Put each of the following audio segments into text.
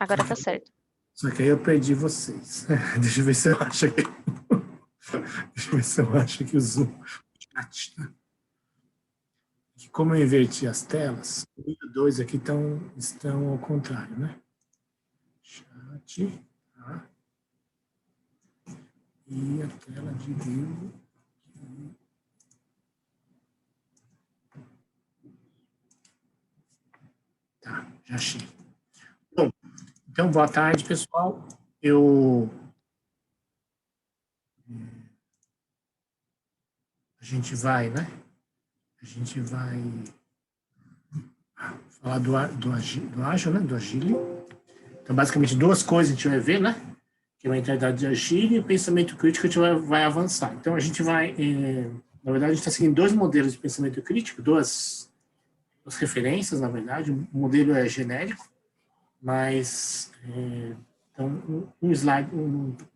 Agora tá certo. Só que aí eu perdi vocês. Deixa eu ver se eu acho aqui. Deixa eu ver se eu acho aqui o Zoom. Chat, né? Como eu inverti as telas, o 1 e o 2 aqui estão ao contrário, né? Chat, tá? E a tela de vivo. Tá, já achei. Bom, então, boa tarde, pessoal. A gente vai, né? A gente vai falar do Agile, né? Do Agile. Então, basicamente, duas coisas a gente vai ver, né? Que é a mentalidade de Agile e o pensamento crítico, a gente vai avançar. Então, a gente vai... na verdade, a gente está seguindo dois modelos de pensamento crítico, duas referências, na verdade. O modelo é genérico, mas... então, um slide...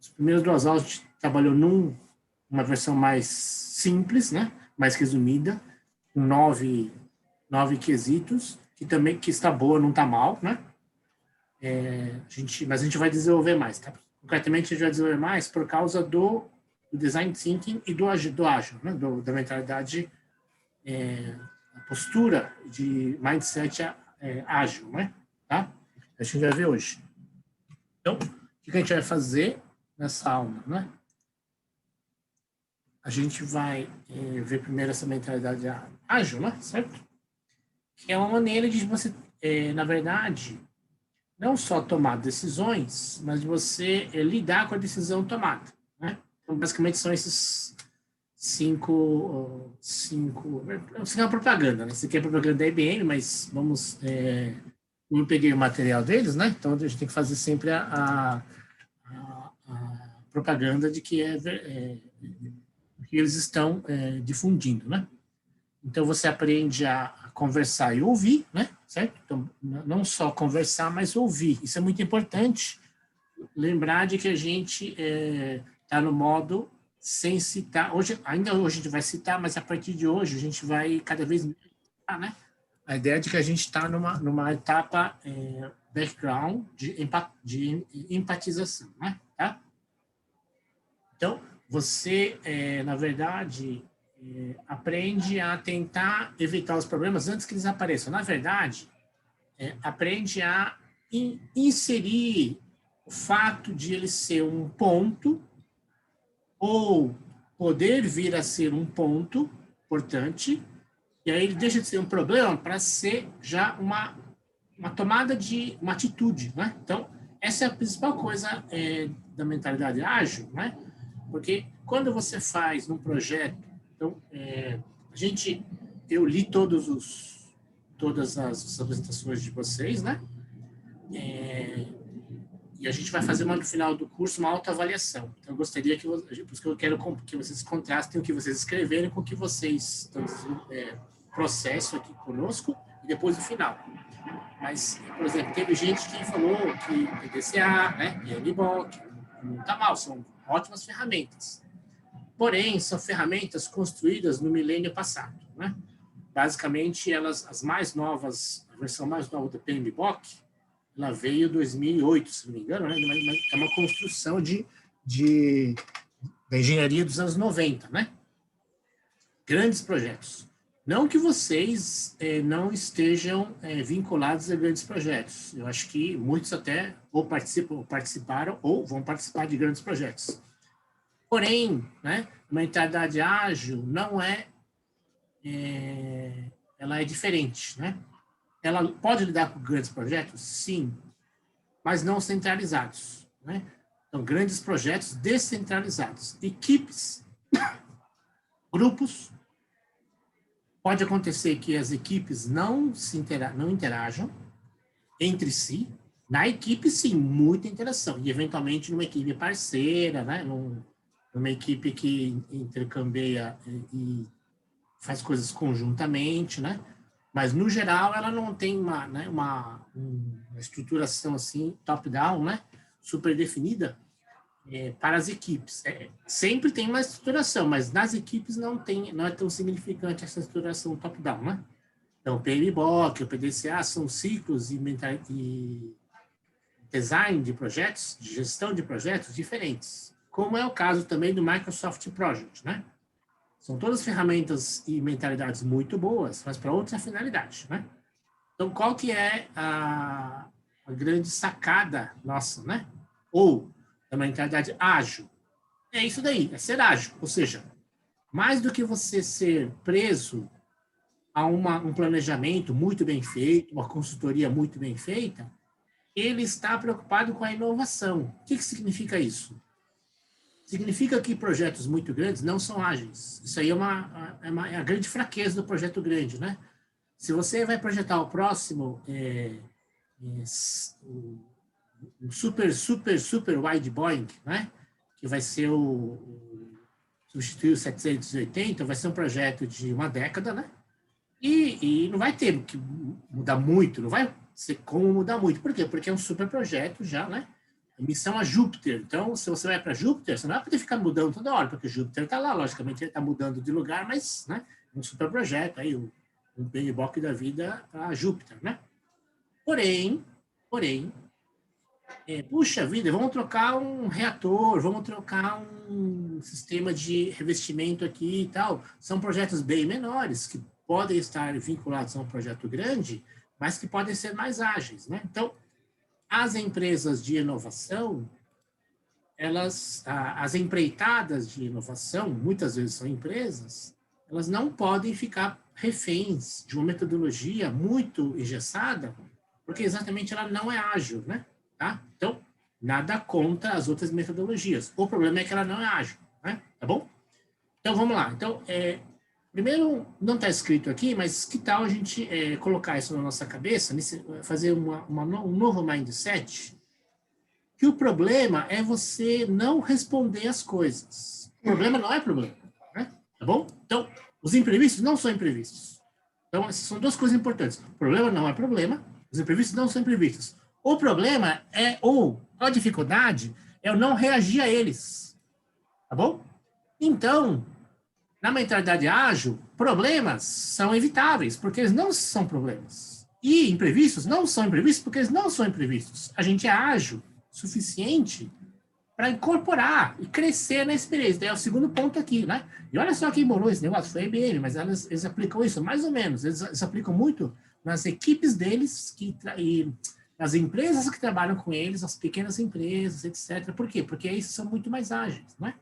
as primeiras duas aulas, a gente trabalhou numa versão mais simples, né? Mais resumida, com nove quesitos, que está boa, não está mal, né? Mas a gente vai desenvolver mais, tá? Concretamente, a gente vai desenvolver mais por causa do design thinking e do Agile, né? Da mentalidade, a postura de mindset ágil, né? Tá? A gente vai ver hoje. Então, o que a gente vai fazer nessa aula, né? A gente vai ver primeiro essa mentalidade ágil, né? Certo? Que é uma maneira de você, na verdade, não só tomar decisões, mas de você lidar com a decisão tomada, né? Então, basicamente, são esses cinco é uma propaganda, né? Isso aqui é propaganda da IBM, mas vamos... eu peguei o material deles, né? Então, a gente tem que fazer sempre a propaganda de que que eles estão difundindo, né? Então, você aprende a conversar e ouvir, né? Certo? Então, não só conversar, mas ouvir. Isso é muito importante. Lembrar de que a gente está no modo sem citar. Ainda hoje a gente vai citar, mas a partir de hoje a gente vai cada vez mais citar, né? A ideia de que a gente está numa etapa background de empatização, né? Tá? Então, você, na verdade... aprende a tentar evitar os problemas antes que eles apareçam. Na verdade, aprende a inserir o fato de ele ser um ponto ou poder vir a ser um ponto importante, e aí ele deixa de ser um problema para ser já uma tomada de uma atitude, né? Então, essa é a principal coisa da mentalidade ágil, né? Porque quando você faz um projeto, então, eu li todas as apresentações de vocês, né? E a gente vai fazer no final do curso uma autoavaliação. Então, eu gostaria por isso que eu quero que vocês contrastem o que vocês escreveram com o que vocês estão processo aqui conosco e depois o final. Mas, por exemplo, teve gente que falou que PDCA, né, PMBOK, não está mal, são ótimas ferramentas. Porém, são ferramentas construídas no milênio passado, né? Basicamente, as mais novas, a versão mais nova do PMBOK, ela veio em 2008, se não me engano, né? É uma construção da engenharia dos anos 90, né? Grandes projetos. Não que vocês não estejam vinculados a grandes projetos. Eu acho que muitos até ou participaram ou vão participar de grandes projetos. Porém, né, a mentalidade ágil não ela é diferente, né? Ela pode lidar com grandes projetos? Sim, mas não centralizados, né? Então, grandes projetos descentralizados. Equipes, grupos, pode acontecer que as equipes não interajam entre si. Na equipe, sim, muita interação. E, eventualmente, numa equipe parceira, né? Numa equipe que intercambia e faz coisas conjuntamente, né? Mas, no geral, ela não tem uma estruturação assim, top-down, né? Super definida para as equipes. Sempre tem uma estruturação, mas nas equipes não é tão significante essa estruturação top-down, né? Então, o PMBOK, o PDCA são ciclos e design de projetos, de gestão de projetos diferentes, como é o caso também do Microsoft Project, né? São todas ferramentas e mentalidades muito boas, mas para outra finalidade, né? Então, qual que é a grande sacada nossa, né? Ou da mentalidade ágil? É isso daí, é ser ágil. Ou seja, mais do que você ser preso a um planejamento muito bem feito, uma consultoria muito bem feita, ele está preocupado com a inovação. O que significa isso? Significa que projetos muito grandes não são ágeis. Isso aí é a grande fraqueza do projeto grande, né? Se você vai projetar o próximo o super wide Boeing, né? Que vai ser substituir o 780, vai ser um projeto de uma década, né? E não vai ter que mudar muito, não vai ser como mudar muito. Por quê? Porque é um super projeto já, né? Missão a Júpiter. Então, se você vai para Júpiter, você não vai poder ficar mudando toda hora, porque Júpiter está lá, logicamente ele está mudando de lugar, mas, né? Um super projeto, aí um PMBOK da vida para Júpiter, né? Porém, puxa vida, vamos trocar um reator, vamos trocar um sistema de revestimento aqui e tal. São projetos bem menores, que podem estar vinculados a um projeto grande, mas que podem ser mais ágeis, né? Então, as empresas de inovação, as empreitadas de inovação, muitas vezes são empresas, elas não podem ficar reféns de uma metodologia muito engessada, porque exatamente ela não é ágil, né? Tá? Então, nada contra as outras metodologias. O problema é que ela não é ágil, né? Tá bom? Então, vamos lá. Então, primeiro, não está escrito aqui, mas que tal a gente colocar isso na nossa cabeça, fazer um novo mindset, que o problema é você não responder as coisas. O problema não é problema, né? Tá bom? Então, os imprevistos não são imprevistos. Então, essas são duas coisas importantes. O problema não é problema, os imprevistos não são imprevistos. O problema ou a dificuldade é eu não reagir a eles. Tá bom? Então, na mentalidade ágil, problemas são evitáveis, porque eles não são problemas. E imprevistos não são imprevistos, porque eles não são imprevistos. A gente é ágil o suficiente para incorporar e crescer na experiência. Daí é o segundo ponto aqui, né? E olha só quem bolou esse negócio, foi a IBM, mas eles aplicam isso mais ou menos. Eles aplicam muito nas equipes deles e nas empresas que trabalham com eles, as pequenas empresas, etc. Por quê? Porque esses são muito mais ágeis, né?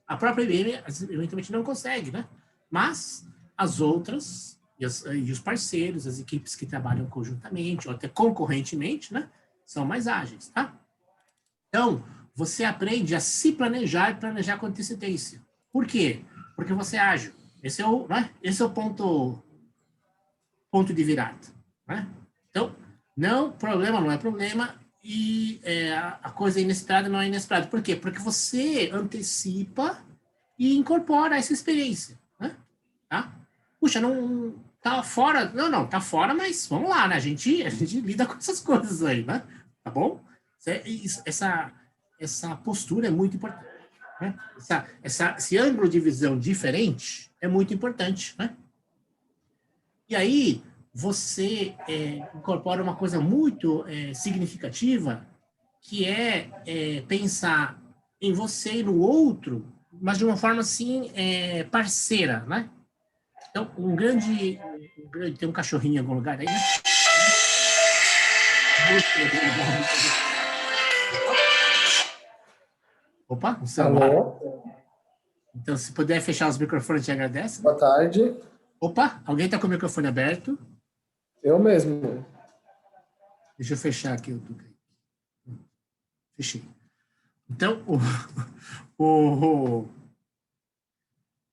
A própria IBM, eventualmente, não consegue, né? Mas as outras, e os parceiros, as equipes que trabalham conjuntamente, ou até concorrentemente, né? São mais ágeis, tá? Então, você aprende a se planejar e planejar com antecedência. Por quê? Porque você é ágil. Esse é o ponto de virada, né? Então, problema não é problema, e a coisa inesperada não é inesperada. Por quê? Porque você antecipa e incorpora essa experiência, né? Tá? Puxa, não tá fora, não, tá fora, mas vamos lá, né? A gente lida com essas coisas aí, né? Tá bom? Essa postura é muito importante, né? Esse ângulo de visão diferente é muito importante, né? E aí, você incorpora uma coisa muito significativa, que é pensar em você e no outro, mas de uma forma, assim, parceira, né? Então, tem um cachorrinho em algum lugar aí, né? Opa, um celular. Alô? Então, se puder fechar os microfones, te agradece. Boa tarde. Opa, alguém está com o microfone aberto? Eu mesmo. Deixa eu fechar aqui o Duca. Fechei. Então,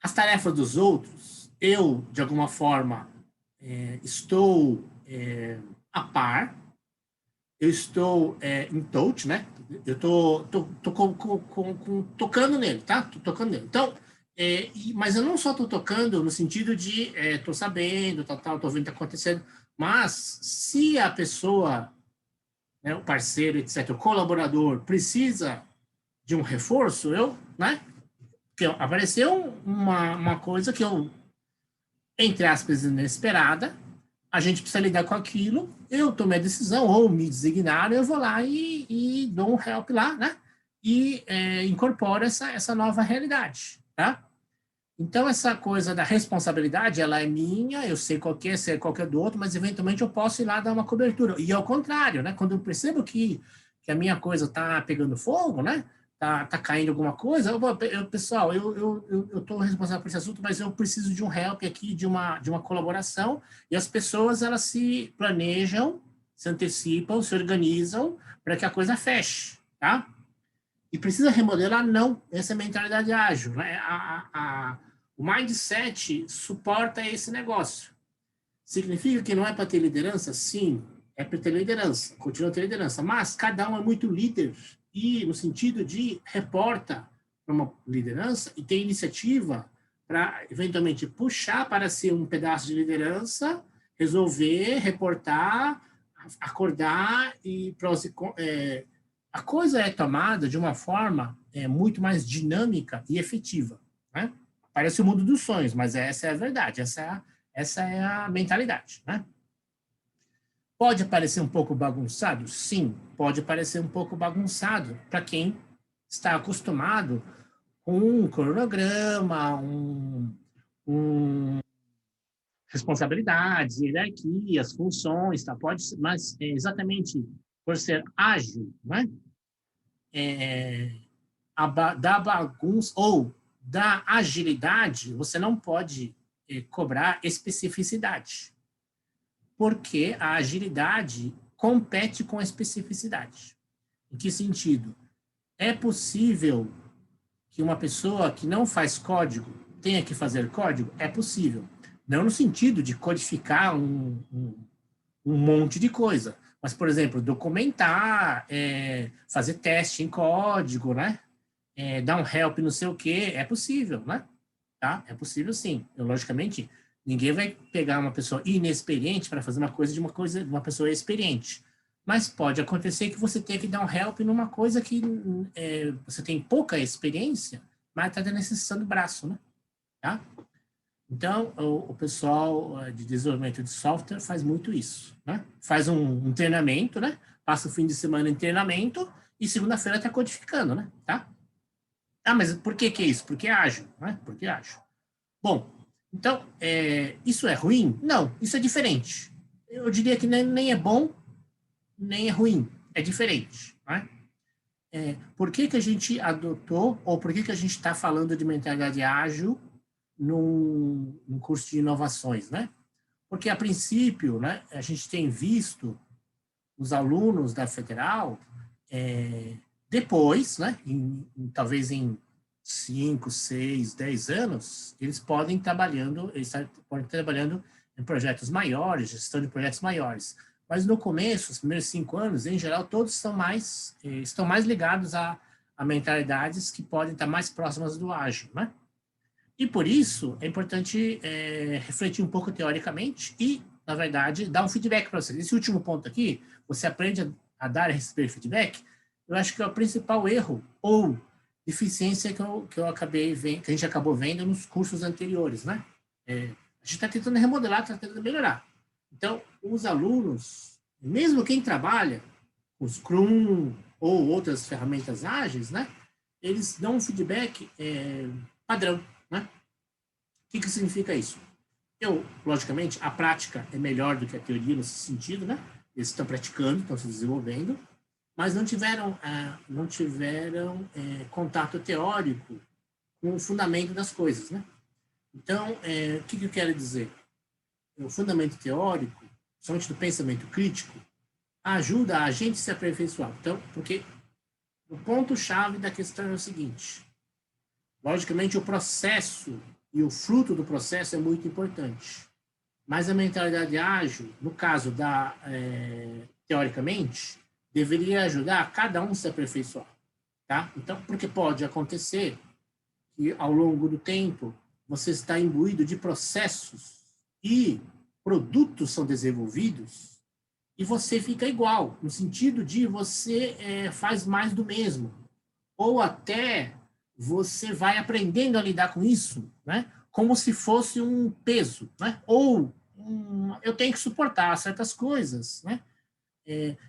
as tarefas dos outros, eu, de alguma forma, estou a par, eu estou em touch, né? Eu estou tocando nele, tá? Tô tocando nele. Então, mas eu não só estou tocando no sentido de estou sabendo, estou vendo o que está acontecendo, mas se a pessoa, né, o parceiro, etc., o colaborador precisa de um reforço, né? Que apareceu uma coisa que eu, entre aspas, inesperada, a gente precisa lidar com aquilo, eu tomei a decisão, ou me designaram, eu vou lá e dou um help lá, né? E incorporo essa nova realidade, tá? Então, essa coisa da responsabilidade, ela é minha, eu sei qual que é, sei qual que é do outro, mas eventualmente eu posso ir lá dar uma cobertura. E ao contrário, né? Quando eu percebo que a minha coisa está pegando fogo, né? Tá caindo alguma coisa, pessoal, eu estou responsável por esse assunto, mas eu preciso de um help aqui, de uma colaboração, e as pessoas, elas se planejam, se antecipam, se organizam para que a coisa feche, tá? E precisa remodelar? Não. Essa é a mentalidade ágil, né? O mindset suporta esse negócio. Significa que não é para ter liderança? Sim, é para ter liderança, continua a ter liderança, mas cada um é muito líder, e no sentido de reporta para uma liderança e tem iniciativa para, eventualmente, puxar para si um pedaço de liderança, resolver, reportar, acordar e a coisa é tomada de uma forma muito mais dinâmica e efetiva, né? Parece o mundo dos sonhos, mas essa é a verdade, essa é a mentalidade, né? Pode parecer um pouco bagunçado? Sim, pode parecer um pouco bagunçado para quem está acostumado com um cronograma, responsabilidades, hierarquias, funções, tá? Mas exatamente por ser ágil, né? Da bagunça ou da agilidade, você não pode cobrar especificidade, porque a agilidade compete com a especificidade. Em que sentido? É possível que uma pessoa que não faz código tenha que fazer código? É possível. Não no sentido de codificar um monte de coisa, mas, por exemplo, documentar, fazer teste em código, né? Dar um help não sei o quê, é possível, né? Tá? É possível sim. Logicamente, ninguém vai pegar uma pessoa inexperiente para fazer uma coisa de uma pessoa experiente. Mas pode acontecer que você tenha que dar um help numa coisa que você tem pouca experiência, mas está necessitando braço, né? Tá? Então, o pessoal de desenvolvimento de software faz muito isso, né? Faz um treinamento, né? Passa o fim de semana em treinamento e segunda-feira está codificando, né? Tá? Ah, mas por que é isso? Porque é ágil, né? Porque é ágil. Bom, então, isso é ruim? Não, isso é diferente. Eu diria que nem é bom, nem é ruim. É diferente, né? Por que a gente adotou, ou por que a gente está falando de mentalidade ágil num curso de inovações, né? Porque, a princípio, né, a gente tem visto os alunos da Federal, depois, né, talvez em 5, 6, 10 anos, eles podem podem trabalhando em projetos maiores, gestão de projetos maiores. Mas no começo, os primeiros 5 anos, em geral, todos estão mais ligados a mentalidades que podem estar mais próximas do ágil, né? E por isso é importante refletir um pouco teoricamente e, na verdade, dar um feedback para vocês. Esse último ponto aqui, você aprende a dar e receber feedback, eu acho que é o principal erro ou deficiência que a gente acabou vendo nos cursos anteriores, né? A gente está tentando remodelar, está tentando melhorar. Então, os alunos, mesmo quem trabalha com Scrum ou outras ferramentas ágeis, né? Eles dão um feedback padrão, né? O que significa isso? Logicamente, a prática é melhor do que a teoria nesse sentido, né? Eles estão praticando, estão se desenvolvendo, mas não tiveram contato teórico com o fundamento das coisas, né? Então, o que eu quero dizer? O fundamento teórico, somente do pensamento crítico, ajuda a gente a se aperfeiçoar. Então, porque o ponto-chave da questão é o seguinte: logicamente, o processo e o fruto do processo é muito importante. Mas a mentalidade ágil, no caso teoricamente, deveria ajudar cada um a se aperfeiçoar. Tá? Então, porque pode acontecer que, ao longo do tempo, você está imbuído de processos e produtos são desenvolvidos e você fica igual, no sentido de você faz mais do mesmo. Ou até você vai aprendendo a lidar com isso, né? Como se fosse um peso, né? Ou eu tenho que suportar certas coisas, né?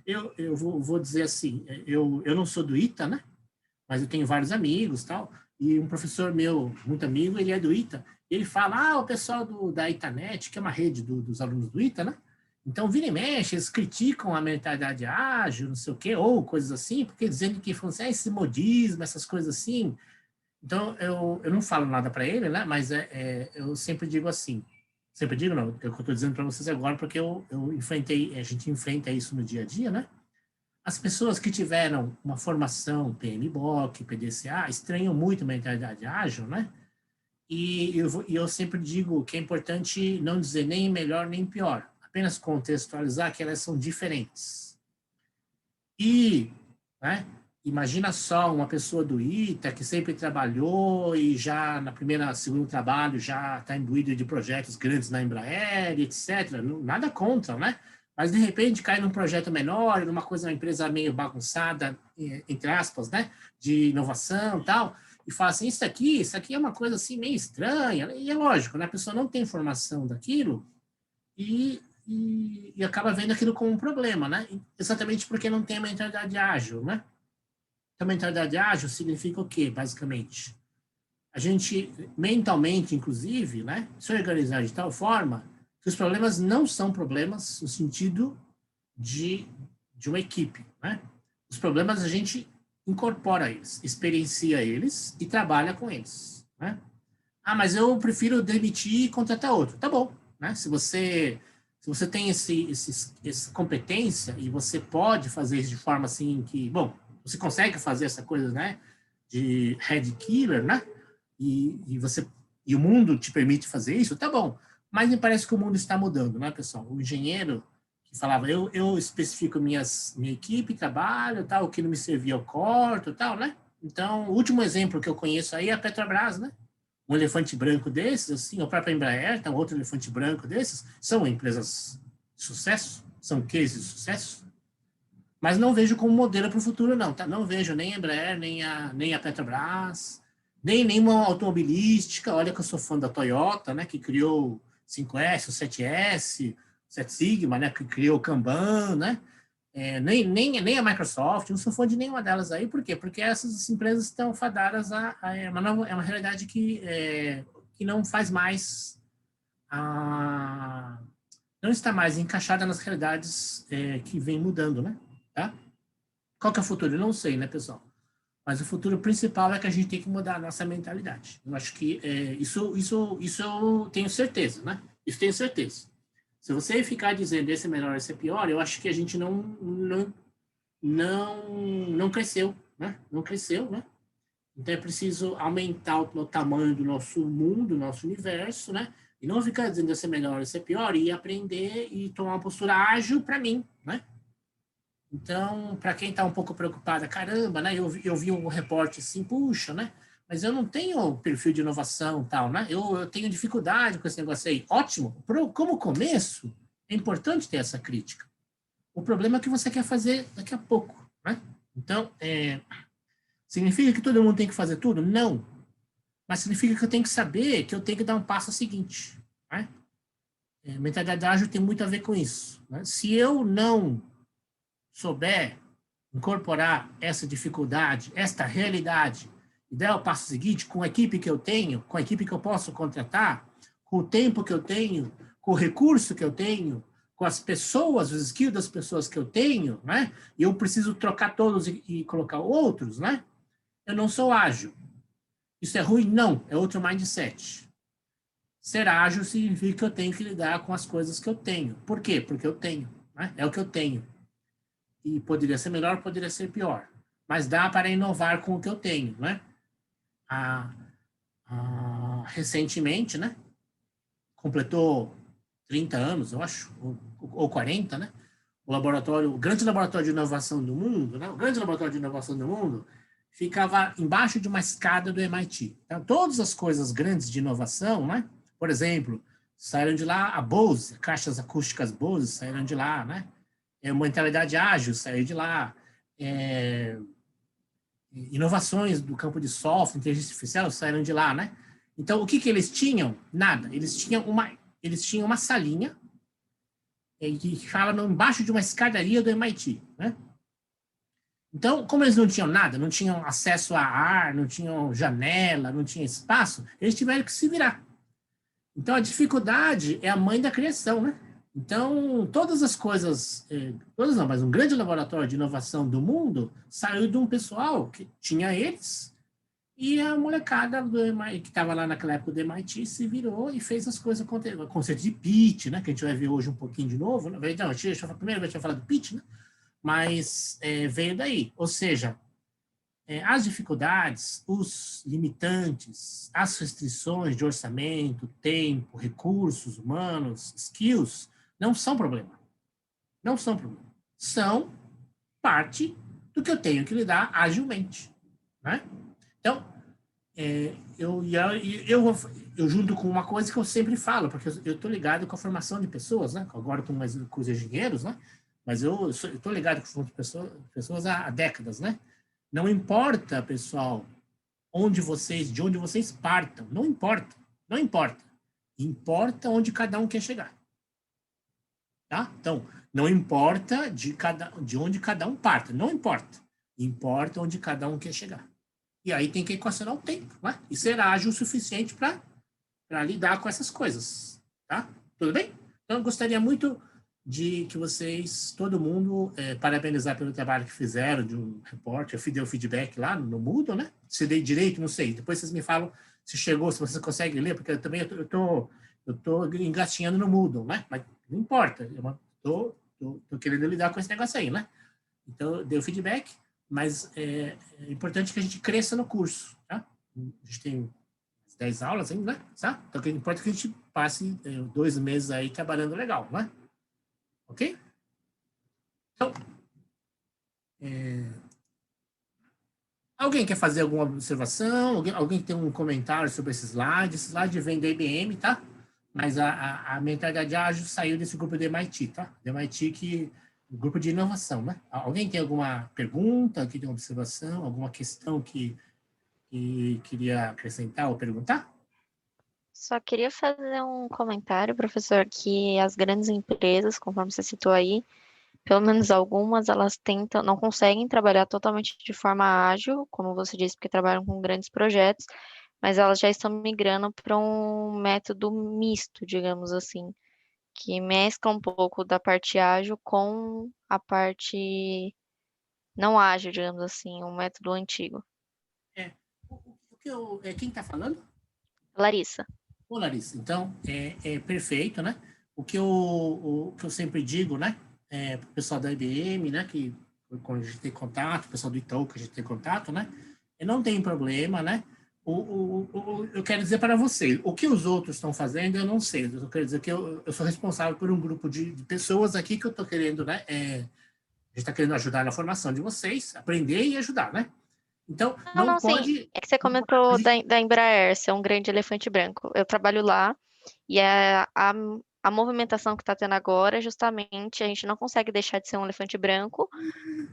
Eu vou dizer assim, eu não sou do ITA, né? Mas eu tenho vários amigos, tal, e um professor meu, muito amigo, ele é do ITA, ele fala, o pessoal da Itanet, que é uma rede dos alunos do ITA, né? Então, vira e mexe, eles criticam a mentalidade ágil, não sei o quê, ou coisas assim, porque dizendo que assim, esse modismo, essas coisas assim. Então, eu não falo nada para ele, né? Mas eu sempre digo assim, sempre digo não, eu estou dizendo para vocês agora, porque eu enfrentei, a gente enfrenta isso no dia a dia, né? As pessoas que tiveram uma formação PMBOK, PDCA, estranham muito a mentalidade ágil, né? E eu sempre digo que é importante não dizer nem melhor nem pior, apenas contextualizar que elas são diferentes. E, né, imagina só uma pessoa do ITA que sempre trabalhou e já na segundo trabalho já está imbuído de projetos grandes na Embraer, etc. Nada contra, né? Mas de repente cai num projeto menor, numa coisa, uma empresa meio bagunçada, entre aspas, né? De inovação e tal, e fala assim, isso aqui é uma coisa assim meio estranha. E é lógico, né? A pessoa não tem informação daquilo e acaba vendo aquilo como um problema, né? Exatamente porque não tem a mentalidade ágil, né? A mentalidade ágil significa o quê, basicamente? A gente, mentalmente, inclusive, né? Se organizar de tal forma que os problemas não são problemas no sentido de uma equipe, né? Os problemas a gente incorpora eles, experiencia eles e trabalha com eles, né? Mas eu prefiro demitir e contratar outro. Tá bom, né? Se você tem essa competência e você pode fazer isso de forma assim que, bom, você consegue fazer essa coisa, né? De head killer, né? E o mundo te permite fazer isso, tá bom. Mas me parece que o mundo está mudando, né, pessoal? O engenheiro que falava, eu especifico minha equipe, trabalho, tal, o que não me servia eu corto, tal, né? Então, o último exemplo que eu conheço aí é a Petrobras, né? Um elefante branco desses, assim, a própria Embraer, então outro elefante branco desses, são empresas de sucesso, são cases de sucesso, mas não vejo como modelo para o futuro, não, tá? Não vejo nem a Embraer, nem a Petrobras, nem nenhuma automobilística. Olha que eu sou fã da Toyota, né, que criou o 5S, o 7S, o 7 Sigma, né, que criou o Kanban, né? Nem a Microsoft, não sou fã de nenhuma delas aí, por quê? Porque essas empresas estão fadadas é uma realidade que não faz mais, não está mais encaixada nas realidades que vem mudando, né? Tá? Qual que é o futuro? Eu não sei, né, pessoal? Mas o futuro principal é que a gente tem que mudar a nossa mentalidade. Eu acho que isso eu tenho certeza, né? Isso tenho certeza. Se você ficar dizendo esse é melhor, esse é pior, eu acho que a gente não cresceu, né? Não cresceu, né? Então é preciso aumentar o tamanho do nosso mundo, do nosso universo, né? E não ficar dizendo esse é melhor, esse é pior, e aprender e tomar uma postura ágil para mim, né? Então, para quem está um pouco preocupada, caramba, né? Eu vi um reporte assim, puxa, né? Mas eu não tenho perfil de inovação tal, né? Eu tenho dificuldade com esse negócio aí. Ótimo. Como começo, é importante ter essa crítica. O problema é que você quer fazer daqui a pouco, né? Então, significa que todo mundo tem que fazer tudo? Não. Mas significa que eu tenho que saber que eu tenho que dar um passo seguinte, né? Mentalidade ágil tem muito a ver com isso, né? Se eu não souber incorporar essa dificuldade, esta realidade, e der o passo seguinte com a equipe que eu tenho, com a equipe que eu posso contratar, com o tempo que eu tenho, com o recurso que eu tenho, com as pessoas, os skills das pessoas que eu tenho, né? E eu preciso trocar todos e colocar outros, né? Eu não sou ágil. Isso é ruim? Não, é outro mindset. Ser ágil significa que eu tenho que lidar com as coisas que eu tenho. Por quê? Porque eu tenho, né? É o que eu tenho. E poderia ser melhor, poderia ser pior. Mas dá para inovar com o que eu tenho, né? Recentemente, né? Completou 30 anos, eu acho, ou 40, né? O grande laboratório de inovação do mundo, né? O grande laboratório de inovação do mundo ficava embaixo de uma escada do MIT. Então, todas as coisas grandes de inovação, né? Por exemplo, saíram de lá a Bose, caixas acústicas Bose saíram de lá, né? Mentalidade ágil saiu de lá. Inovações do campo de software, inteligência artificial saíram de lá, né? Então, o que eles tinham? Nada. Eles tinham uma salinha que ficava embaixo de uma escadaria do MIT, né? Então, como eles não tinham nada, não tinham acesso a ar, não tinham janela, não tinham espaço, eles tiveram que se virar. Então, a dificuldade é a mãe da criação, né? Então, todas as coisas, todas não, mas um grande laboratório de inovação do mundo saiu de um pessoal que tinha eles, e a molecada do MIT, que estava lá naquela época do MIT se virou e fez as coisas acontecerem. O conceito de pitch, né, que a gente vai ver hoje um pouquinho de novo. Né? Não, primeiro a gente vai falar do pitch, né? Mas veio daí. Ou seja, as dificuldades, os limitantes, as restrições de orçamento, tempo, recursos humanos, skills, não são problema. Não são problema. São parte do que eu tenho que lidar agilmente. Né? Então, eu junto com uma coisa que eu sempre falo, porque eu estou ligado com a formação de pessoas, né? Agora com os engenheiros, né? Mas eu estou ligado com pessoas há décadas, né? Não importa, pessoal, de onde vocês partam, não importa, não importa. Importa onde cada um quer chegar, tá? Então, não importa de onde cada um parta, não importa. Importa onde cada um quer chegar. E aí tem que equacionar o tempo, né? E ser ágil o suficiente para lidar com essas coisas, tá? Tudo bem? Então, eu gostaria muito de que vocês, todo mundo, parabenizar pelo trabalho que fizeram, de um repórter. Eu dei o feedback lá no Moodle, né? Se dei direito, não sei. Depois vocês me falam se chegou, se vocês conseguem ler, porque eu também eu tô engatinhando no Moodle, né? Mas não importa, eu tô querendo lidar com esse negócio aí, né? Então, eu dei o feedback, mas é importante que a gente cresça no curso, tá? A gente tem 10 aulas ainda, né? Tá? Então, o que importa é que a gente passe 2 meses aí trabalhando legal, né? Ok? Então, alguém quer fazer alguma observação? Alguém tem um comentário sobre esse slide? Esse slide vem da IBM, tá? Mas a mentalidade ágil saiu desse grupo do MIT, tá? Do MIT grupo de inovação, né? Alguém tem alguma pergunta, aqui tem uma observação, alguma questão que queria acrescentar ou perguntar? Só queria fazer um comentário, professor, que as grandes empresas, conforme você citou aí, pelo menos algumas, elas tentam, não conseguem trabalhar totalmente de forma ágil, como você disse, porque trabalham com grandes projetos, mas elas já estão migrando para um método misto, digamos assim, que mescla um pouco da parte ágil com a parte não ágil, digamos assim, um método antigo. É, quem está falando? Larissa. Ô, Larissa, então, é perfeito, né? O que eu sempre digo, né? Para o pessoal da IBM, né? Que quando a gente tem contato, o pessoal do Itaú que a gente tem contato, né? Não tem problema, né? Eu quero dizer para vocês, o que os outros estão fazendo, eu não sei. Eu quero dizer que eu sou responsável por um grupo de pessoas aqui que eu estou querendo, né? A gente está querendo ajudar na formação de vocês, aprender e ajudar, né? Então, não Não, sim. pode... É que você comentou da Embraer ser um grande elefante branco. Eu trabalho lá e a movimentação que está tendo agora é justamente a gente não consegue deixar de ser um elefante branco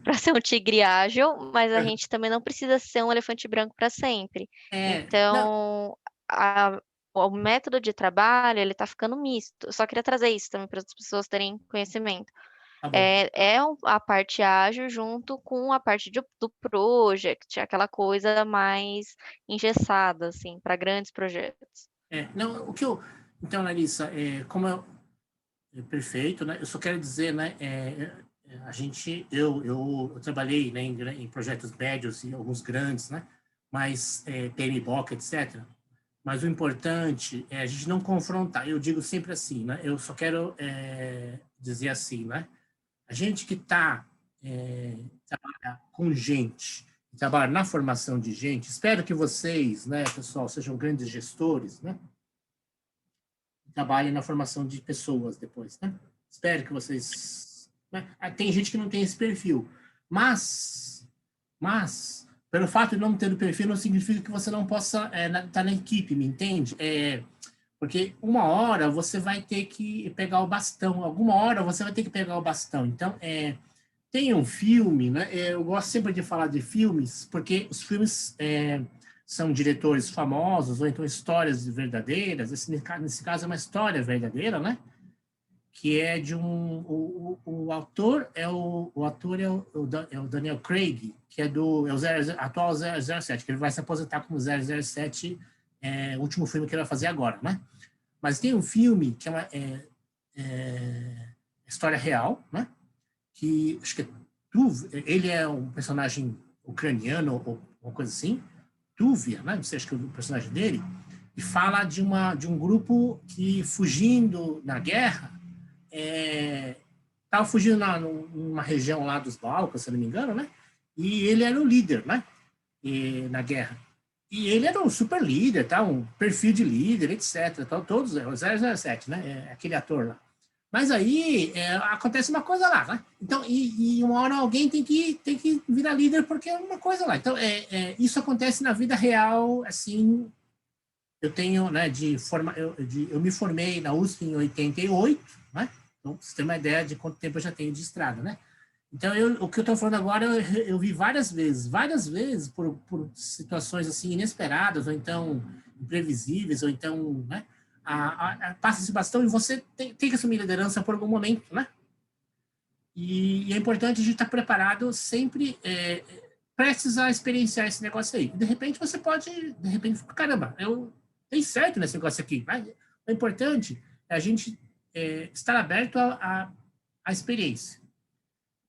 para ser um tigre ágil, mas a gente também não precisa ser um elefante branco para sempre. não, Então, o método de trabalho ele está ficando misto. Eu só queria trazer isso também para as pessoas terem conhecimento. tá bom. A parte ágil junto com a parte do project, aquela coisa mais engessada, assim, para grandes projetos. Não, então, Larissa, é perfeito, né? Eu só quero dizer, né? Eu trabalhei, né, em projetos médios e alguns grandes, né? Mas PMBOK, etc. Mas o importante é a gente não confrontar. Eu digo sempre assim, né? Eu só quero dizer assim, né? A gente que trabalha com gente, trabalha na formação de gente, espero que vocês, né, pessoal, sejam grandes gestores, né? Trabalhem na formação de pessoas depois, né? Espero que vocês... Né? Tem gente que não tem esse perfil, mas pelo fato de não ter o perfil não significa que você não possa estar na equipe, me entende? Porque uma hora você vai ter que pegar o bastão, alguma hora você vai ter que pegar o bastão. Então, tem um filme, né? Eu gosto sempre de falar de filmes, porque os filmes são diretores famosos, ou então histórias verdadeiras. Nesse caso é uma história verdadeira, né? que é de o autor é é o Daniel Craig, que é do atual 007, que ele vai se aposentar como 007, o último filme que ele vai fazer agora, né? Mas tem um filme que é história real, né? Que acho que ele é um personagem ucraniano ou uma coisa assim, Tuvia, né? Não sei, acho que é o personagem dele, e fala de um grupo que fugindo na guerra estava fugindo numa região lá dos Balcãs, se não me engano, né? E ele era o líder, né? Na guerra. E ele era um super líder, tá? Um perfil de líder, etc. Tá? Todos, o 007, né? Aquele ator lá. Mas aí acontece uma coisa lá, né? Então, e uma hora alguém tem que virar líder porque é uma coisa lá. Então, isso acontece na vida real, assim. Eu tenho, né, eu me formei na USP em 88, né? Então, você tem uma ideia de quanto tempo eu já tenho de estrada, né? Então, o que eu estou falando agora, eu vi várias vezes, por situações assim inesperadas, ou então imprevisíveis, ou então, né? Passa-se bastão e você tem que assumir liderança por algum momento, né? E é importante a gente estar preparado sempre, prestes a experienciar esse negócio aí. De repente, você pode, caramba, eu dei certo nesse negócio aqui. Mas o importante é a gente estar aberto à experiência.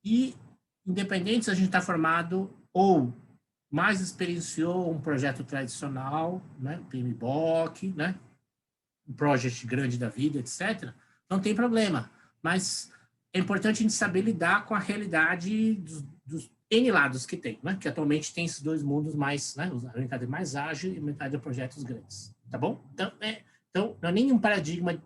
E, independente se a gente está formado ou mais experienciou um projeto tradicional, né, PMBOK, né, um projeto grande da vida, etc., não tem problema. Mas é importante a gente saber lidar com a realidade dos N lados que tem, né? Que atualmente tem esses dois mundos mais, né? A mentalidade mais ágil e a mentalidade de projetos grandes, tá bom? Então não é nenhum paradigma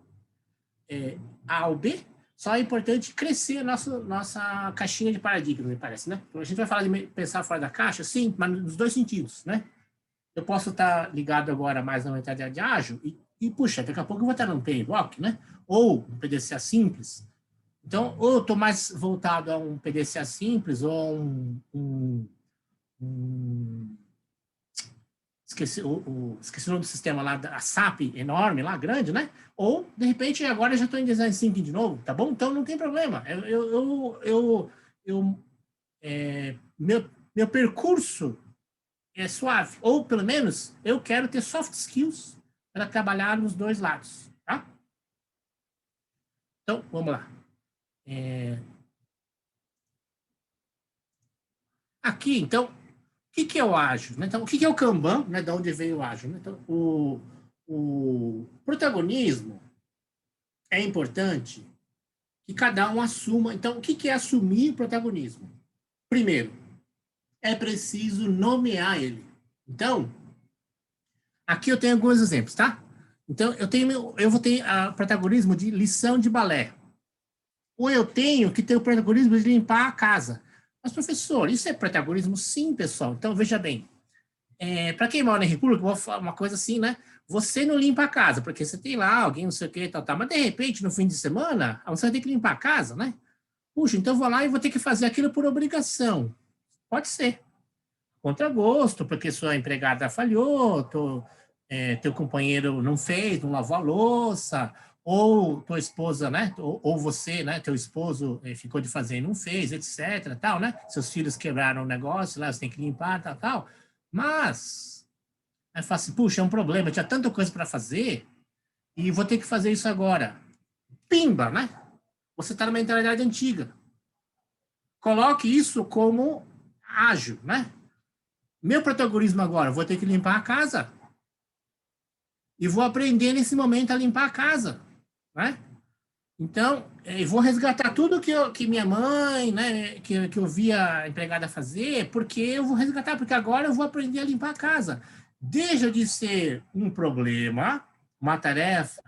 A ou B, só é importante crescer a nossa caixinha de paradigmas, me parece, né? Então, a gente vai falar de pensar fora da caixa, sim, mas nos dois sentidos, né? Eu posso estar ligado agora mais na mentalidade ágil puxa, daqui a pouco eu vou estar num PMBOK, né? Ou um PDCA simples. Então, ou eu estou mais voltado a um PDCA simples, ou esqueci o nome do sistema lá, a SAP enorme lá, grande, né? Ou, de repente, agora eu já estou em Design Thinking de novo, tá bom? Então, não tem problema. Meu percurso é suave. Ou, pelo menos, eu quero ter soft skills para trabalhar nos dois lados, tá? Então, vamos lá. Aqui, então, o que é o ágil? Né? Então, o que é o Kanban? Né? De onde veio o ágil? Né? Então, o protagonismo é importante que cada um assuma. Então, o que é assumir o protagonismo? Primeiro, é preciso nomear ele. Então, aqui eu tenho alguns exemplos, tá? Então, eu vou ter o protagonismo de lição de balé. Ou eu tenho que ter o protagonismo de limpar a casa. Mas, professor, isso é protagonismo? Sim, pessoal. Então, veja bem. Para quem mora na República, vou falar uma coisa assim, né? Você não limpa a casa, porque você tem lá alguém, não sei o que, tal. Mas, de repente, no fim de semana, você vai ter que limpar a casa, né? Puxa, então eu vou lá e vou ter que fazer aquilo por obrigação. Pode ser. Contra gosto, porque sua empregada falhou, teu companheiro não fez, não lavou a louça, ou tua esposa, né, ou você, né, teu esposo ficou de fazer e não fez, etc, tal, né, seus filhos quebraram o negócio, lá você tem que limpar, tal, mas aí fala assim, puxa, é um problema, eu tinha tanta coisa para fazer e vou ter que fazer isso agora. Pimba, né? Você está na mentalidade antiga. Coloque isso como ágil, né? Meu protagonismo agora, vou ter que limpar a casa. E vou aprender nesse momento a limpar a casa, né? Então, eu vou resgatar tudo que minha mãe, né, que eu via a empregada fazer, porque eu vou resgatar, porque agora eu vou aprender a limpar a casa. Deixa de ser um problema, uma tarefa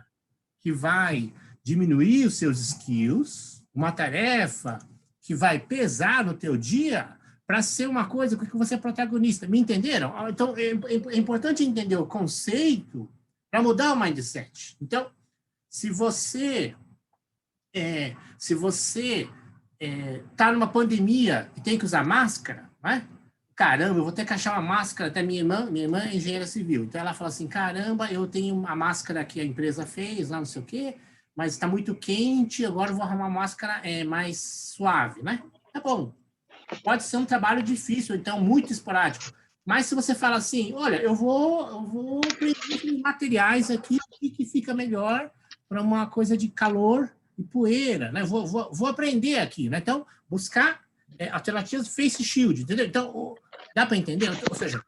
que vai diminuir os seus skills, uma tarefa que vai pesar no teu dia, para ser uma coisa com que você é protagonista. Me entenderam? Então, é importante entender o conceito para mudar o mindset. Então, se você está numa pandemia e tem que usar máscara, né? Caramba, eu vou ter que achar uma máscara. Até minha irmã é engenheira civil, então ela fala assim, caramba, eu tenho uma máscara que a empresa fez, lá não sei o quê, mas está muito quente, agora eu vou arrumar uma máscara mais suave, né? Tá bom. Pode ser um trabalho difícil, então muito esporádico. Mas se você fala assim, olha, eu vou aprender esses materiais aqui que fica melhor para uma coisa de calor e poeira, né? Vou aprender aqui, né? Então, buscar alternativas face shield, entendeu? Então, dá para entender? Ou seja,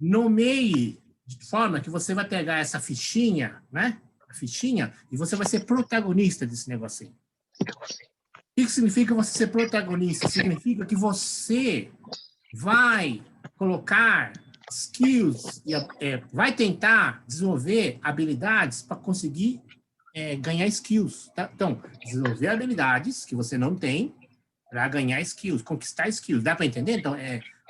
nomeie de forma que você vai pegar essa fichinha, né? A fichinha, e você vai ser protagonista desse negocinho. O que significa você ser protagonista? Significa que você vai colocar skills, vai tentar desenvolver habilidades para conseguir ganhar skills. Tá? Então, desenvolver habilidades que você não tem para ganhar skills, conquistar skills. Dá para entender? Então,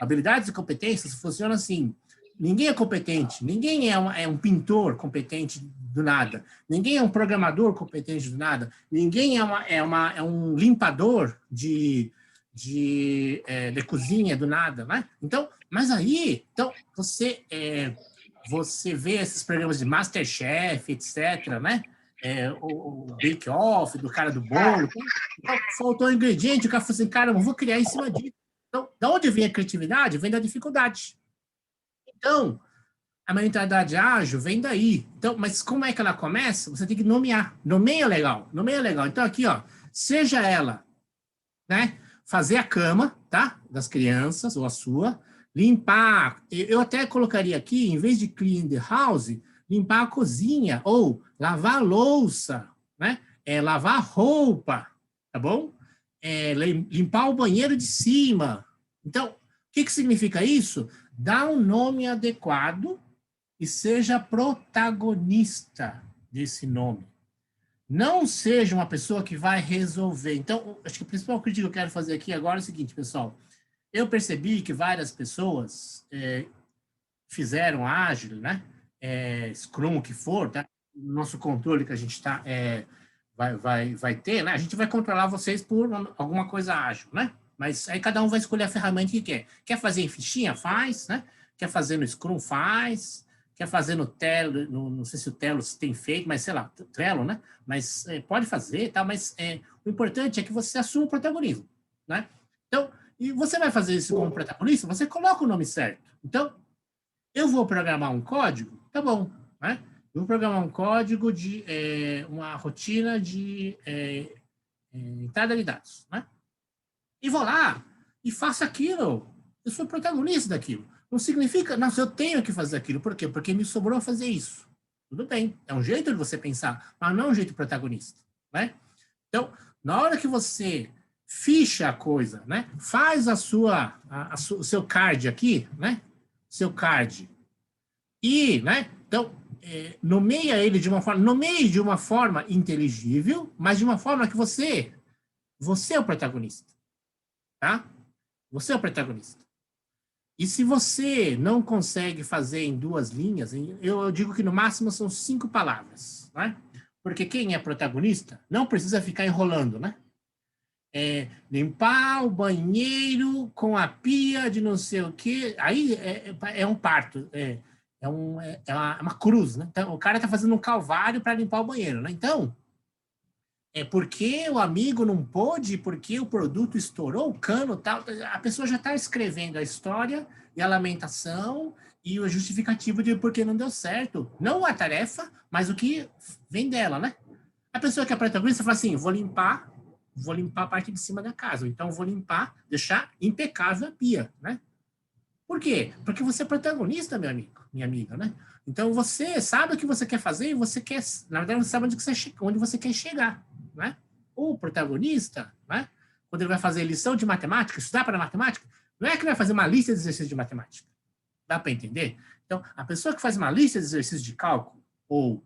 habilidades e competências funcionam assim. Ninguém é competente, ninguém é um pintor competente do nada, ninguém é um programador competente do nada, ninguém é um limpador de cozinha do nada, né? Então, mas aí, então, você vê esses programas de MasterChef, etc., né? O Bake Off, do cara do bolo. Então, faltou um ingrediente, o cara falou assim, cara, eu vou criar em cima disso. Então, da onde vem a criatividade? Vem da dificuldade. Então, a mentalidade ágil vem daí. Então, mas como é que ela começa? Você tem que nomear. Nomeia legal. Nomeia legal. Então, aqui, ó, seja ela, né? Fazer a cama, tá? Das crianças, ou a sua. Limpar. Eu até colocaria aqui, em vez de clean the house, limpar a cozinha. Ou lavar a louça, né? Lavar a roupa, tá bom? Limpar o banheiro de cima. Então, o que significa isso? Dá um nome adequado e seja protagonista desse nome. Não seja uma pessoa que vai resolver. Então, acho que a principal crítica que eu quero fazer aqui agora é o seguinte, pessoal. Eu percebi que várias pessoas fizeram ágil, né? Scrum, o que for, tá? Nosso controle que a gente vai ter, né? A gente vai controlar vocês por alguma coisa ágil, né? Mas aí cada um vai escolher a ferramenta que quer. Quer fazer em fichinha? Faz, né? Quer fazer no Scrum? Faz. Quer fazer no Trello? Não sei se o Trello tem feito, mas sei lá, Trello, né? Mas pode fazer, tá? Mas o importante é que você assuma o protagonismo, né? Então, e você vai fazer isso como protagonista, você coloca o nome certo. Então, eu vou programar um código, tá bom, né? Eu vou programar um código de uma rotina de entrada de dados, né? E vou lá e faço aquilo. Eu sou protagonista daquilo. Não significa, nossa, eu tenho que fazer aquilo. Por quê? Porque me sobrou fazer isso. Tudo bem. É um jeito de você pensar, mas não é um jeito protagonista, né? Então, na hora que você ficha a coisa, né? Faz o seu card aqui, né? Seu card. E, né? Então, nomeia ele de uma forma, nomeie de uma forma inteligível, mas de uma forma que você é o protagonista. Tá? Você é o protagonista. E se você não consegue fazer em 2 linhas, eu digo que no máximo são 5 palavras, né? Porque quem é protagonista não precisa ficar enrolando, né? Limpar o banheiro com a pia de não sei o quê, aí é um parto, é uma cruz, né? Então, o cara está fazendo um calvário para limpar o banheiro, né? Então, porque o amigo não pôde, porque o produto estourou o cano, tal, a pessoa já está escrevendo a história e a lamentação e o justificativo de por que não deu certo. Não a tarefa, mas o que vem dela, né? A pessoa que é protagonista fala assim, vou limpar a parte de cima da casa, então vou limpar, deixar impecável a pia, né? Por quê? Porque você é protagonista, meu amigo, minha amiga, né? Então você sabe o que você quer fazer e você quer, na verdade, você sabe onde você quer chegar, né? O protagonista, né? Quando ele vai fazer lição de matemática, estudar para matemática, não é que ele vai fazer uma lista de exercícios de matemática. Dá para entender? Então, a pessoa que faz uma lista de exercícios de cálculo, ou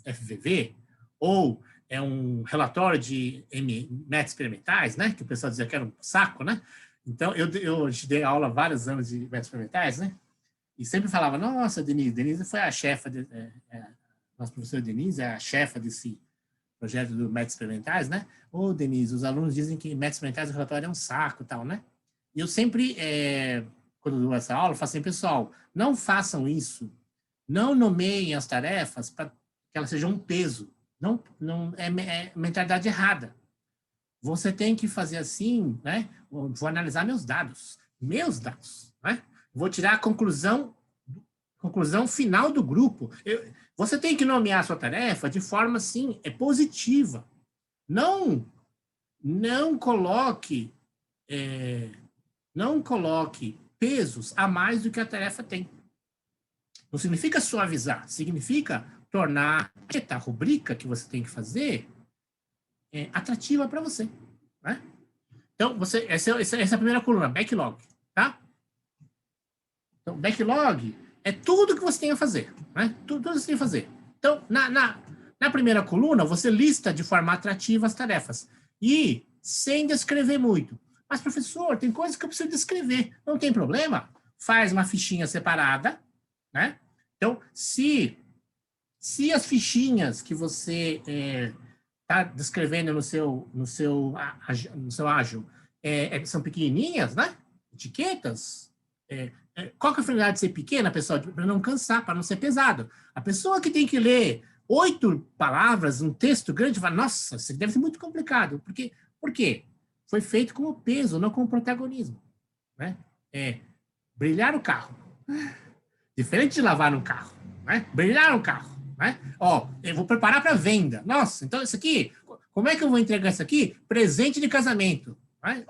FVV, ou um relatório de métodos experimentais, né? Que o pessoal dizia que era um saco, né? Então, eu dei aula há vários anos de métodos experimentais, né? E sempre falava, nossa, Denise foi a chefa, nossa professora Denise é a chefa desse projeto do métodos experimentais, né? Ô, Denise, os alunos dizem que métodos experimentais, o relatório é um saco, tal, né? E eu sempre, quando eu dou essa aula, eu falo assim, pessoal, não façam isso, não nomeiem as tarefas para que elas sejam um peso, Não é mentalidade errada. Você tem que fazer assim, né? Vou analisar meus dados, né? Vou tirar a conclusão final do grupo. Você tem que nomear a sua tarefa de forma, assim, positiva. Não coloque pesos a mais do que a tarefa tem. Não significa suavizar, significa tornar a rubrica que você tem que fazer atrativa para você, né? Então, essa é a primeira coluna, backlog, tá? Então, backlog é tudo que você tem a fazer, né? Tudo que você tem a fazer. Então, na primeira coluna, você lista de forma atrativa as tarefas e sem descrever muito. Mas, professor, tem coisas que eu preciso descrever. Não tem problema, faz uma fichinha separada, né? Então, se as fichinhas que você está descrevendo no seu ágil são pequenininhas, né? Etiquetas. Qual que é a finalidade de ser pequena, pessoal? Para não cansar, para não ser pesado. A pessoa que tem que ler 8 palavras, um texto grande, fala, nossa, isso deve ser muito complicado. Por quê? Foi feito como peso, não como protagonismo, né? Brilhar o carro. Diferente de lavar um carro, né? Brilhar um carro, né? Eu vou preparar para venda. Nossa, então isso aqui, como é que eu vou entregar isso aqui? Presente de casamento, né?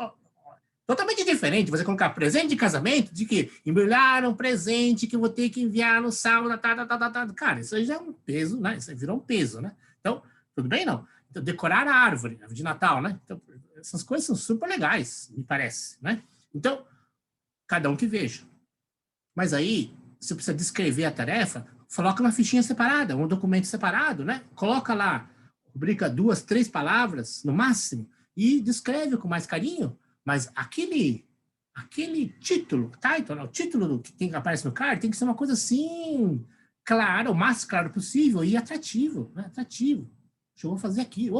Totalmente diferente você colocar presente de casamento de que embrulhar um presente que eu vou ter que enviar no sábado, Cara, isso aí já é um peso, né? Isso aí virou um peso, né? Então, tudo bem, não? Então, decorar a árvore de Natal, né? Então, essas coisas são super legais, me parece, né? Então, cada um que veja. Mas aí, você precisa descrever a tarefa, coloca uma fichinha separada, um documento separado, né? Coloca lá, rubrica 2, 3 palavras, no máximo, e descreve com mais carinho, mas aquele título, title, o título que aparece no card, tem que ser uma coisa assim, clara, o mais claro possível e atrativo, né? Atrativo. Eu vou fazer aqui.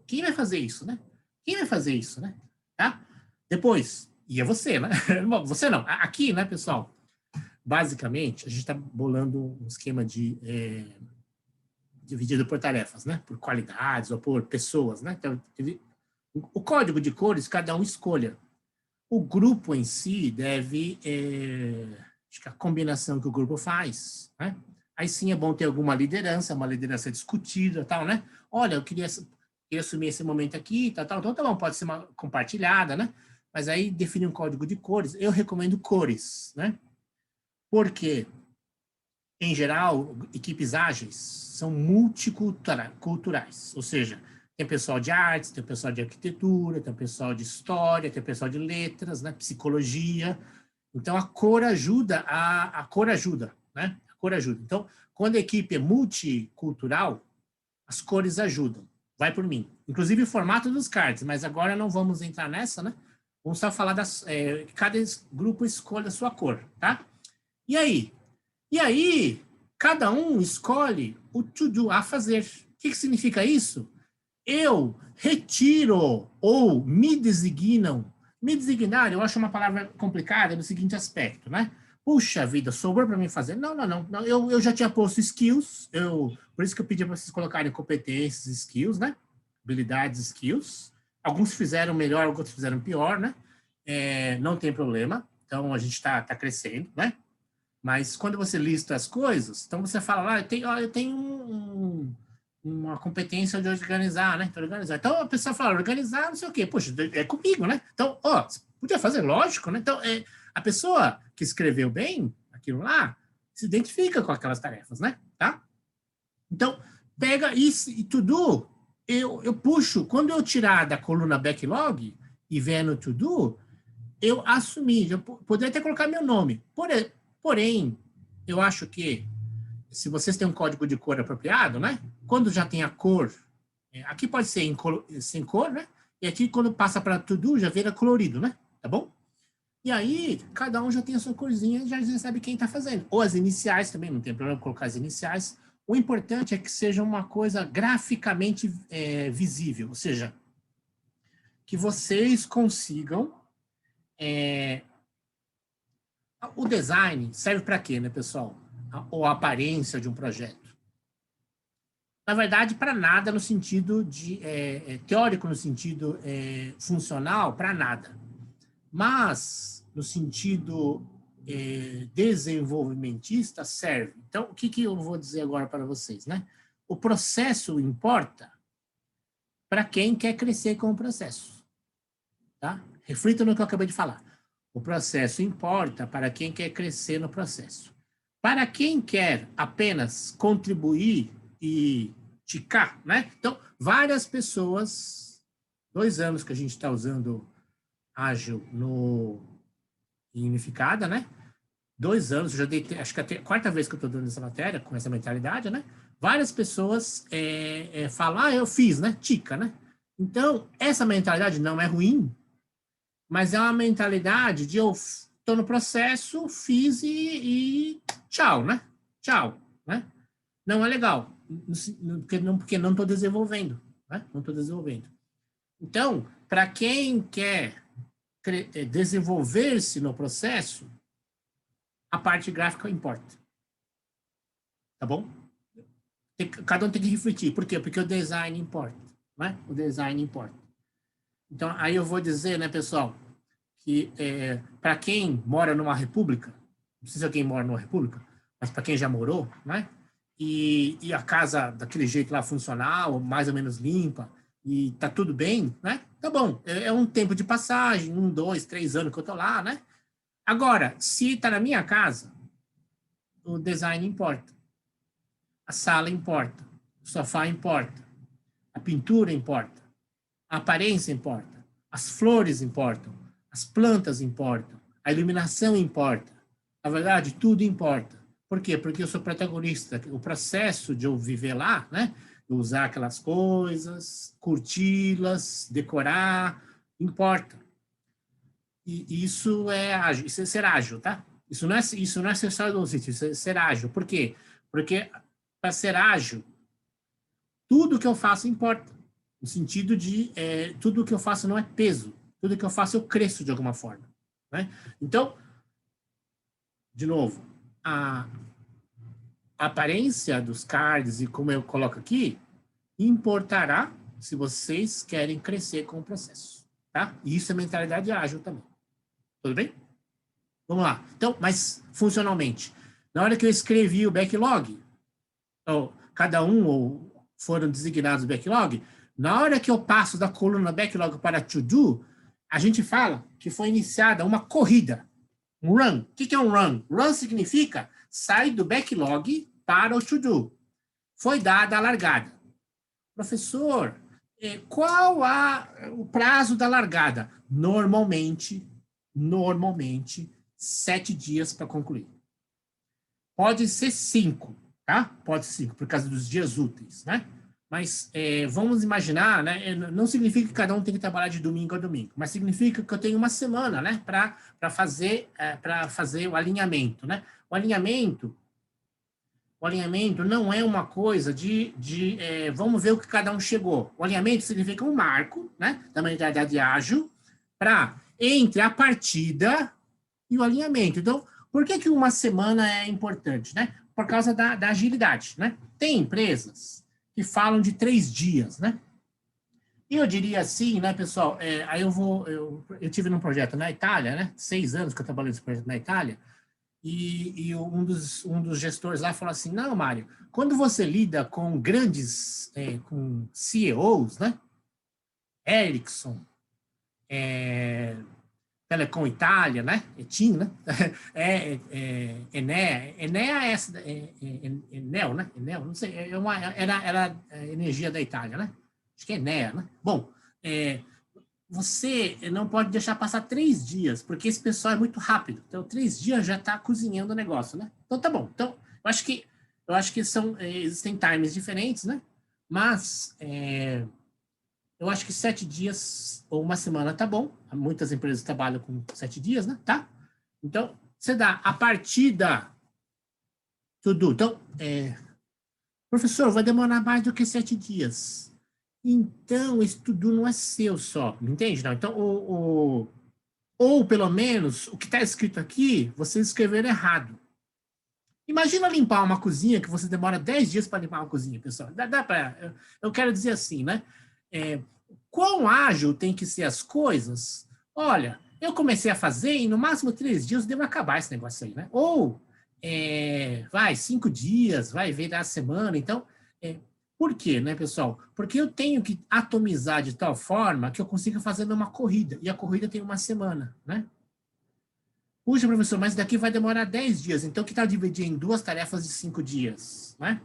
Quem vai fazer isso, né? Quem vai fazer isso, né? Tá? Depois, e é você, né? Você não. Aqui, né, pessoal? Basicamente, a gente está bolando um esquema dividido por tarefas, né? Por qualidades ou por pessoas, né? Então, o código de cores, cada um escolha. O grupo em si deve... acho que a combinação que o grupo faz, né? Aí sim é bom ter alguma liderança, uma liderança discutida, tal, né? Olha, eu queria assumir esse momento aqui, tal. Então, tá bom, pode ser uma compartilhada, né? Mas aí definir um código de cores, eu recomendo cores, né? Porque, em geral, equipes ágeis são multiculturais, ou seja, tem pessoal de artes, tem pessoal de arquitetura, tem pessoal de história, tem pessoal de letras, né, psicologia. Então, a cor ajuda, né? A cor ajuda. Então, quando a equipe é multicultural, as cores ajudam. Vai por mim. Inclusive o formato dos cards, mas agora não vamos entrar nessa, né? Vamos só falar cada grupo escolhe a sua cor, tá? E aí, cada um escolhe o to-do, a fazer. O que significa isso? Eu retiro ou me designam. Me designar, eu acho uma palavra complicada no seguinte aspecto, né? Puxa vida, sobrou para mim fazer. Não. Eu já tinha posto skills, por isso que eu pedi para vocês colocarem competências, skills, né? Habilidades, skills. Alguns fizeram melhor, outros fizeram pior, né? Não tem problema. Então, a gente está crescendo, né? Mas quando você lista as coisas, então você fala, eu tenho uma competência de organizar, né? Organizar. Então a pessoa fala, organizar, não sei o quê. Poxa, é comigo, né? Então, você podia fazer, lógico, né? Então, a pessoa que escreveu bem aquilo lá se identifica com aquelas tarefas, né? Tá? Então, pega isso e to-do, eu puxo, quando eu tirar da coluna backlog e vier no to-do, eu assumi, eu poderia até colocar meu nome. Porém, eu acho que se vocês têm um código de cor apropriado, né? Quando já tem a cor, aqui pode ser sem cor, né? E aqui quando passa para to-do já vira colorido, né? Tá bom? E aí, cada um já tem a sua corzinha e já sabe quem está fazendo. Ou as iniciais também, não tem problema colocar as iniciais. O importante é que seja uma coisa graficamente visível, ou seja, que vocês consigam o design serve para quê, né, pessoal? Ou a aparência de um projeto. Na verdade, para nada no sentido de teórico, no sentido funcional, para nada. Mas, no sentido desenvolvimentista, serve. Então, o que eu vou dizer agora para vocês, né? O processo importa para quem quer crescer com o processo. Tá? Reflita no que eu acabei de falar. O processo importa para quem quer crescer no processo. Para quem quer apenas contribuir e ticar, né? Então, várias pessoas, 2 anos que a gente está usando ágil em unificada, né? 2 anos, eu já dei, acho que é a 4ª vez que eu estou dando essa matéria, com essa mentalidade, né? Várias pessoas falam, eu fiz, né? Tica, né? Então, essa mentalidade não é ruim, mas é uma mentalidade de eu estou no processo, fiz e tchau, né? Tchau, né? Não é legal, porque não estou desenvolvendo, né? Não estou desenvolvendo. Então, para quem quer desenvolver-se no processo, a parte gráfica importa. Tá bom? Cada um tem que refletir. Por quê? Porque o design importa, né? O design importa. Então, aí eu vou dizer, né, pessoal, que para quem mora numa república, não precisa quem mora numa república, mas para quem já morou, né? E a casa daquele jeito lá funcional, mais ou menos limpa, e tá tudo bem, né? Tá bom, é um tempo de passagem, 1, 2, 3 anos que eu tô lá, né? Agora, se tá na minha casa, o design importa. A sala importa. O sofá importa. A pintura importa. A aparência importa. As flores importam. As plantas importam. A iluminação importa. Na verdade, tudo importa. Por quê? Porque eu sou protagonista. O processo de eu viver lá, né? Usar aquelas coisas, curti-las, decorar, importa. E isso é ágil, isso é ser ágil, tá? Isso não é ser só do sítio, isso é ser ágil. Por quê? Porque para ser ágil, tudo que eu faço importa. No sentido de tudo que eu faço não é peso. Tudo que eu faço eu cresço de alguma forma. Né? Então, de novo, a aparência dos cards e como eu coloco aqui, importará se vocês querem crescer com o processo. Tá? E isso é mentalidade ágil também. Tudo bem? Vamos lá. Então, mas funcionalmente, na hora que eu escrevi o backlog, ou cada um ou foram designados backlog, na hora que eu passo da coluna backlog para to do, a gente fala que foi iniciada uma corrida, um run. O que é um run? Run significa sair do backlog para o to do. Foi dada a largada. Professor, qual o prazo da largada? Normalmente, 7 dias para concluir. Pode ser 5, tá? Pode ser 5, por causa dos dias úteis, né? Mas vamos imaginar, né? Não significa que cada um tem que trabalhar de domingo a domingo, mas significa que eu tenho uma semana, né? Para fazer o alinhamento, né? O alinhamento não é uma coisa vamos ver o que cada um chegou. O alinhamento significa um marco, né? Da mentalidade ágil entre a partida e o alinhamento. Então, por que uma semana é importante, né? Por causa da agilidade, né? Tem empresas que falam de 3 dias, né? E eu diria assim, né, pessoal, aí eu tive num projeto na Itália, né? 6 anos que eu trabalhei nesse projeto na Itália, e um dos gestores lá falou assim, não, Mário, quando você lida com grandes, com CEOs, né? Ericsson, Telecom Itália, né? TIM, né? Enea Enel, né? Enel, não sei, era a energia da Itália, né? Acho que é Enea, né? Bom, você não pode deixar passar 3 dias, porque esse pessoal é muito rápido. Então, 3 dias já está cozinhando o negócio, né? Então, tá bom. Então, eu acho que existem times diferentes, né? Mas eu acho que 7 dias ou uma semana tá bom. Muitas empresas trabalham com 7 dias, né? Tá? Então, você dá a partida tudo. Então, professor, vai demorar mais do que 7 dias. Então, esse tudo não é seu só, entende? Não? Então, ou pelo menos, o que está escrito aqui, vocês escreveram errado. Imagina limpar uma cozinha que você demora 10 dias para limpar uma cozinha, pessoal. Eu quero dizer assim, né? Quão ágil tem que ser as coisas? Olha, eu comecei a fazer e no máximo 3 dias devo acabar esse negócio aí, né? Ou, 5 dias, vai virar a semana. Então, por quê, né, pessoal? Porque eu tenho que atomizar de tal forma que eu consiga fazer numa corrida. E a corrida tem uma semana, né? Puxa, professor, mas daqui vai demorar 10 dias. Então, que tal dividir em 2 tarefas de 5 dias, né?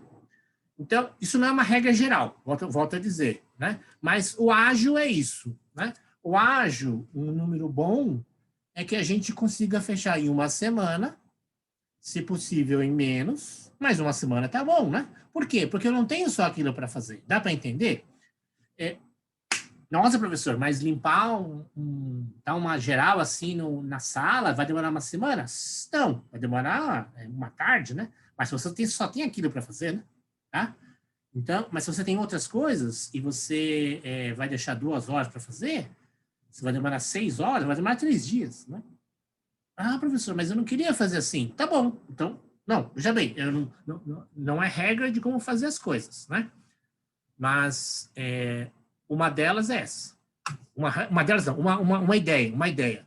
Então, isso não é uma regra geral, volto a dizer, né? Mas o ágil é isso, né? O ágil, um número bom, é que a gente consiga fechar em uma semana, se possível em menos, mas uma semana tá bom, né? Por quê? Porque eu não tenho só aquilo para fazer. Dá para entender? Nossa, professor, mas limpar dar uma geral assim na sala vai demorar uma semana? Não, vai demorar uma tarde, né? Mas você só tem aquilo para fazer, né? Tá? Então, mas se você tem outras coisas e você vai deixar 2 horas para fazer, você vai demorar 6 horas, vai demorar 3 dias, né? Ah, professor, mas eu não queria fazer assim. Tá bom, então, não, veja bem, não é regra de como fazer as coisas, né? Mas uma delas é essa. Uma delas não, uma ideia.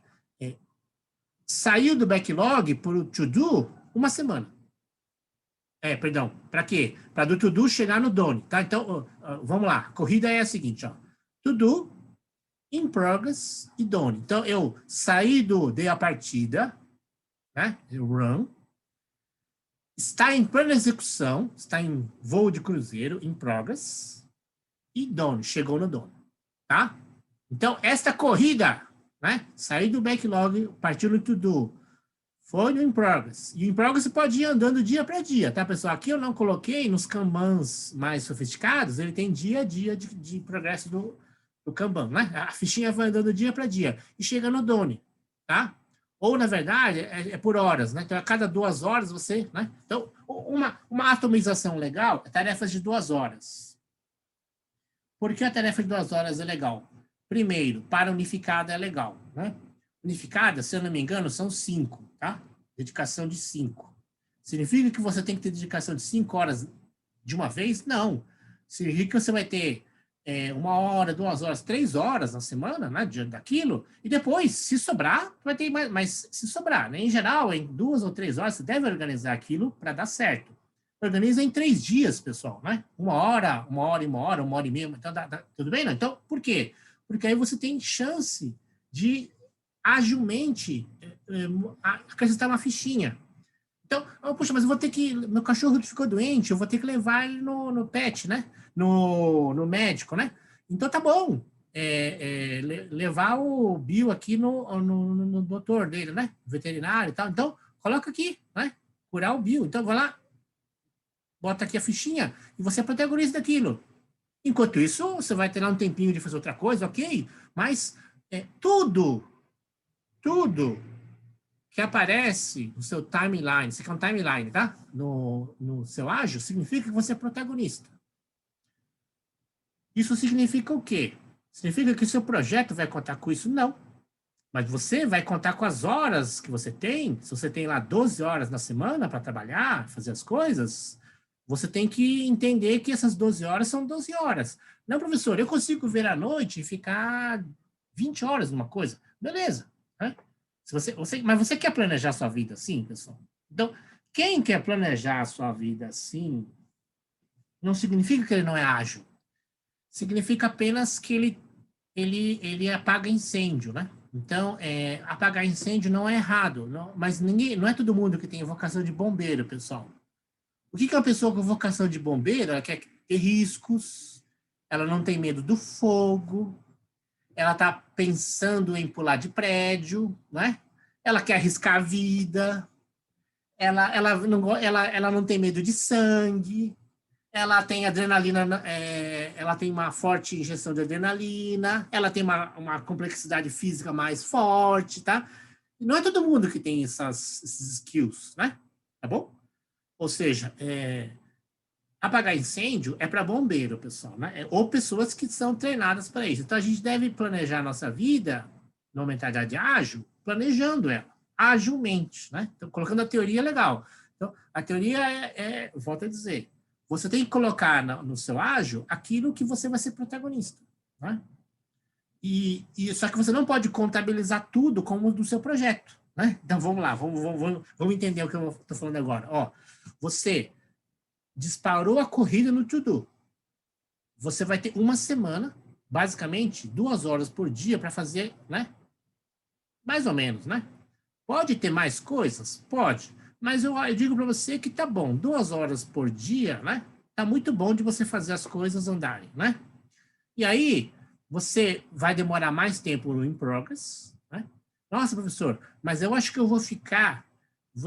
Saiu do backlog para o to-do uma semana. Perdão, para quê? Para do to-do chegar no done, tá? Então, vamos lá. A corrida é a seguinte, ó. To-do, in progress e done. Então, eu saí dei a partida, né? Run. Está em plena execução, está em voo de cruzeiro, in progress, e done, chegou no done, tá? Então, esta corrida, né? Sair do backlog, partir no to-do, foi no in progress. E o in progress pode ir andando dia para dia, tá, pessoal? Aqui eu não coloquei nos Kanbans mais sofisticados, ele tem dia a dia de progresso do Kanban, né? A fichinha vai andando dia para dia e chega no done, tá? Ou, na verdade, é por horas, né? Então, a cada 2 horas você, né? Então, uma atomização legal é tarefas de 2 horas. Por que a tarefa de 2 horas é legal? Primeiro, para unificada é legal, né? Unificada, se eu não me engano, são 5, tá? Dedicação de 5. Significa que você tem que ter dedicação de 5 horas de uma vez? Não. Significa que você vai ter 1 hora, 2 horas, 3 horas na semana, né, daquilo, e depois, se sobrar, vai ter mais, mas se sobrar, né, em geral, em 2 ou 3 horas, você deve organizar aquilo para dar certo. Organiza em 3 dias, pessoal, né? 1 hora, 1 hora e 1 hora, 1 hora e meia, então tudo bem, não? Então, por quê? Porque aí você tem chance de agilmente acrescentar uma fichinha. Então, puxa, mas eu vou ter que, meu cachorro ficou doente, eu vou ter que levar ele no pet, né? No médico, né? Então, tá bom. Levar o Bill aqui no doutor dele, né? Veterinário e tal. Então, coloca aqui, né? Curar o Bill. Então, vai lá, bota aqui a fichinha e você é protagonista daquilo. Enquanto isso, você vai ter lá um tempinho de fazer outra coisa, ok? Mas tudo que aparece no seu timeline, isso aqui é um timeline, tá? No seu ágil, significa que você é protagonista. Isso significa o quê? Significa que o seu projeto vai contar com isso? Não. Mas você vai contar com as horas que você tem. Se você tem lá 12 horas na semana para trabalhar, fazer as coisas, você tem que entender que essas 12 horas são 12 horas. Não, professor, eu consigo ver à noite e ficar 20 horas numa coisa. Beleza, né? Mas você quer planejar a sua vida assim, pessoal? Então, quem quer planejar a sua vida assim, não significa que ele não é ágil. Significa apenas que ele apaga incêndio, né? Então, apagar incêndio não é errado, mas não é todo mundo que tem vocação de bombeiro, pessoal. O que é uma pessoa com vocação de bombeiro? Ela quer ter riscos, ela não tem medo do fogo, ela está pensando em pular de prédio, né? Ela quer arriscar a vida, ela não tem medo de sangue, ela tem adrenalina, ela tem uma forte injeção de adrenalina, ela tem uma complexidade física mais forte, tá? E não é todo mundo que tem esses skills, né? Tá bom? Ou seja, apagar incêndio é para bombeiro, pessoal, né? Ou pessoas que são treinadas para isso. Então, a gente deve planejar a nossa vida, numa mentalidade ágil, planejando ela, agilmente, né? Então, colocando a teoria legal. Então, a teoria volto a dizer, você tem que colocar no seu ágil aquilo que você vai ser protagonista, né? Só que você não pode contabilizar tudo como do seu projeto, né? Então, vamos lá, vamos entender o que eu estou falando agora. Ó, você disparou a corrida no to-do. Você vai ter uma semana, basicamente, 2 horas por dia para fazer, né? Mais ou menos, né? Pode ter mais coisas? Pode. Mas eu digo para você que tá bom. 2 horas por dia, né? Tá muito bom de você fazer as coisas andarem, né? E aí, você vai demorar mais tempo no in progress, né? Nossa, professor, mas eu acho que eu vou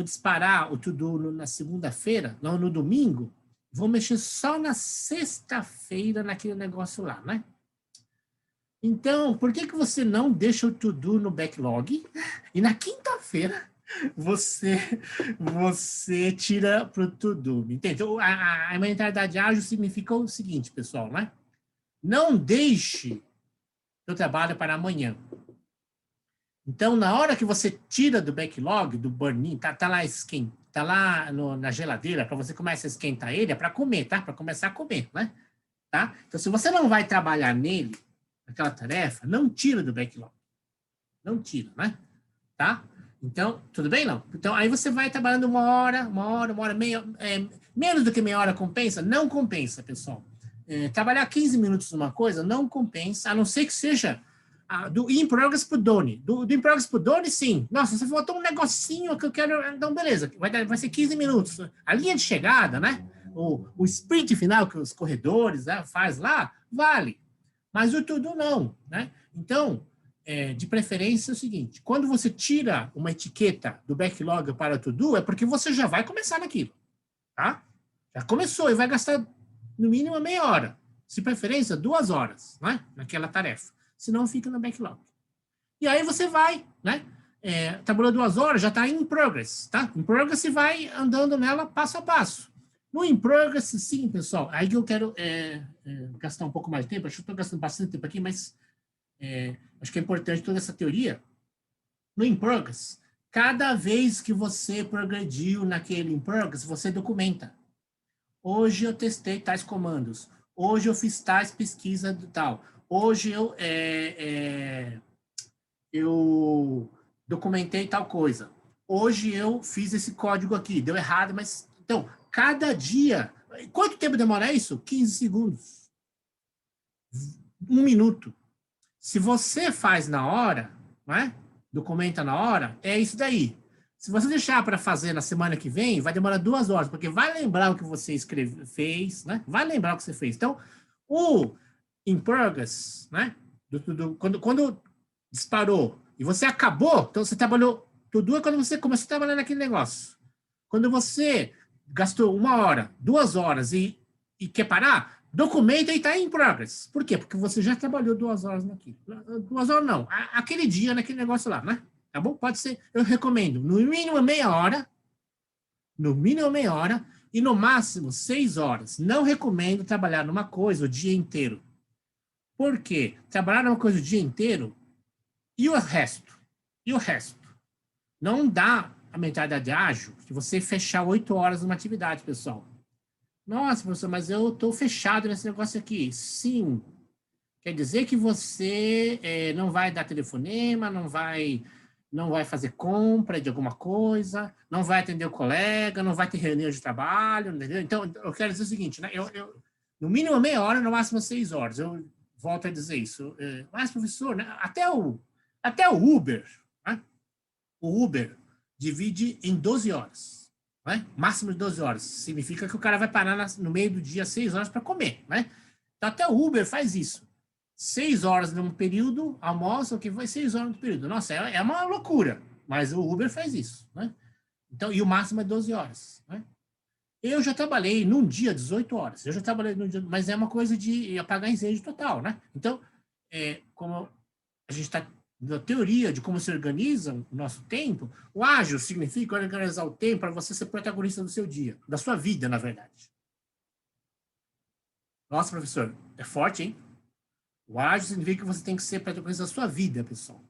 disparar o to-do na segunda-feira, não no domingo, vou mexer só na sexta-feira naquele negócio lá, né? Então, por que você não deixa o to-do no backlog e na quinta-feira você tira para o to-do? Entende? Então, a mentalidade ágil significa o seguinte, pessoal, né? Não deixe o trabalho para amanhã. Então, na hora que você tira do backlog, do burn-in, tá lá na geladeira, para você começar a esquentar ele, é para comer, tá? Para começar a comer, né? Tá? Então, se você não vai trabalhar nele, aquela tarefa, não tira do backlog. Não tira, né? Tá? Então, tudo bem, não? Então, aí você vai trabalhando uma hora, menos do que meia hora compensa? Não compensa, pessoal. Trabalhar 15 minutos numa coisa não compensa, a não ser que seja do in progress pro done. Do in progress pro done, sim. Nossa, você faltou um negocinho que eu quero, então beleza, vai ser 15 minutos. A linha de chegada, né? O sprint final que os corredores, né, faz lá, vale. Mas o to-do não, né? Então, de preferência é o seguinte, quando você tira uma etiqueta do backlog para o to-do, é porque você já vai começar naquilo, tá? Já começou e vai gastar no mínimo meia hora. Se preferência, 2 horas, né? Naquela tarefa. Senão fica no backlog. E aí você vai, né? Trabalhou 2 horas, já está in progress, tá? In progress e vai andando nela passo a passo. No in progress, sim, pessoal, aí que eu quero gastar um pouco mais de tempo, acho que estou gastando bastante tempo aqui, mas acho que é importante toda essa teoria. No in progress, cada vez que você progrediu naquele in progress, você documenta. Hoje eu testei tais comandos, hoje eu fiz tais pesquisas do tal, hoje eu documentei tal coisa, hoje eu fiz esse código aqui, deu errado, mas... Então, cada dia... Quanto tempo demora isso? 15 segundos. 1 minuto. Se você faz na hora, né? Documenta na hora, é isso daí. Se você deixar para fazer na semana que vem, vai demorar 2 horas, porque vai lembrar o que você fez, né? Vai lembrar o que você fez. Então, o in progress, né? Quando disparou e você acabou, então você trabalhou, tudo é quando você começou a trabalhar naquele negócio. Quando você gastou 1 hora, 2 horas e quer parar, documenta e está em progress. Por quê? Porque você já trabalhou 2 horas naquilo. 2 horas não, aquele dia naquele negócio lá, né? Tá bom? Pode ser, eu recomendo, no mínimo meia hora, e no máximo 6 horas. Não recomendo trabalhar numa coisa o dia inteiro. Por quê? Trabalhar numa coisa o dia inteiro, e o resto? E o resto? Não dá a mentalidade ágil de você fechar 8 horas numa atividade, pessoal. Nossa, professor, mas eu estou fechado nesse negócio aqui. Sim. Quer dizer que você não vai dar telefonema, não vai fazer compra de alguma coisa, não vai atender o colega, não vai ter reunião de trabalho, entendeu? Então, eu quero dizer o seguinte, né? No mínimo meia hora, no máximo 6 horas. Eu volto a dizer isso. Mas, professor, né? Até o Uber, né? O Uber divide em 12 horas. Né? Máximo de 12 horas. Significa que o cara vai parar no meio do dia 6 horas para comer. Né? Então, até o Uber faz isso. 6 horas num período, almoça, o que vai 6 horas no período. Nossa, é uma loucura. Mas o Uber faz isso. Né? Então, e o máximo é 12 horas. Né? Eu já trabalhei num dia 18 horas. Eu já trabalhei num dia, mas é uma coisa de apagar incêndio total. Né? Então, como a gente está da teoria de como se organiza o nosso tempo, o ágil significa organizar o tempo para você ser protagonista do seu dia, da sua vida, na verdade. Nossa, professor, é forte, hein? O ágil significa que você tem que ser protagonista da sua vida, pessoal.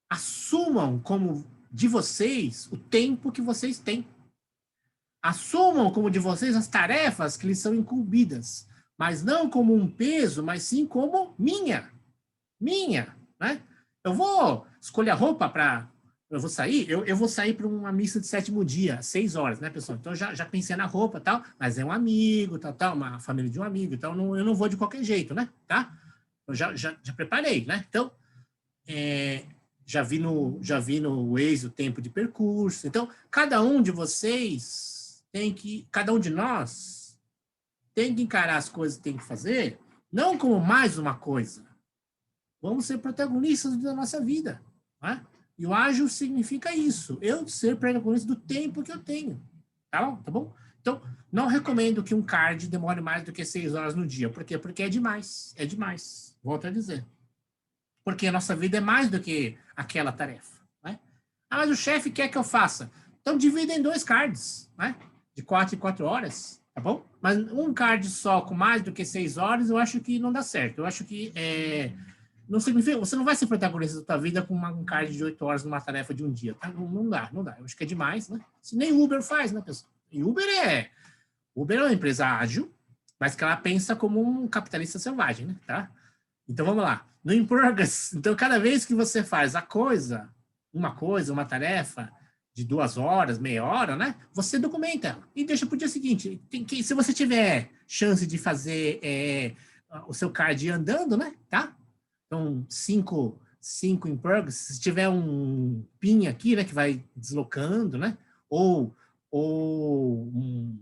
Assumam como de vocês o tempo que vocês têm. Assumam como de vocês as tarefas que lhes são incumbidas, mas não como um peso, mas sim como minha, né? Eu vou escolher a roupa para eu vou sair, eu vou sair para uma missa de 7º dia, 6 horas, né, pessoal? Então, já pensei na roupa, tal, mas é um amigo, tal, uma família de um amigo, então eu não vou de qualquer jeito, né, tá? Eu já preparei, né? Então, já vi no Waze o tempo de percurso. Então, cada um de nós tem que encarar as coisas que tem que fazer, não como mais uma coisa. Vamos ser protagonistas da nossa vida, né? E o ágil significa isso, eu ser protagonista do tempo que eu tenho, tá bom? Então, não recomendo que um card demore mais do que 6 horas no dia. Por quê? Porque é demais, volto a dizer. Porque a nossa vida é mais do que aquela tarefa, né? Ah, mas o chefe quer que eu faça. Então, divida em 2 cards, né? De 4 em 4 horas, tá bom? Mas um card só com mais do que 6 horas, eu acho que não dá certo. Eu acho que não significa, você não vai ser protagonista da sua vida com um card de 8 horas numa tarefa de um dia, tá? Não dá. Eu acho que é demais, né? Se nem Uber faz, né, pessoal? E Uber é uma empresa ágil, mas que ela pensa como um capitalista selvagem, né? Tá? Então, vamos lá. No In Progress, então, cada vez que você faz uma tarefa de 2 horas, meia hora, né? Você documenta ela e deixa para o dia seguinte. Se você tiver chance de fazer o seu card andando, né? Tá? Então, 5 In Progress, se tiver um pin aqui, né? Que vai deslocando, né? Ou um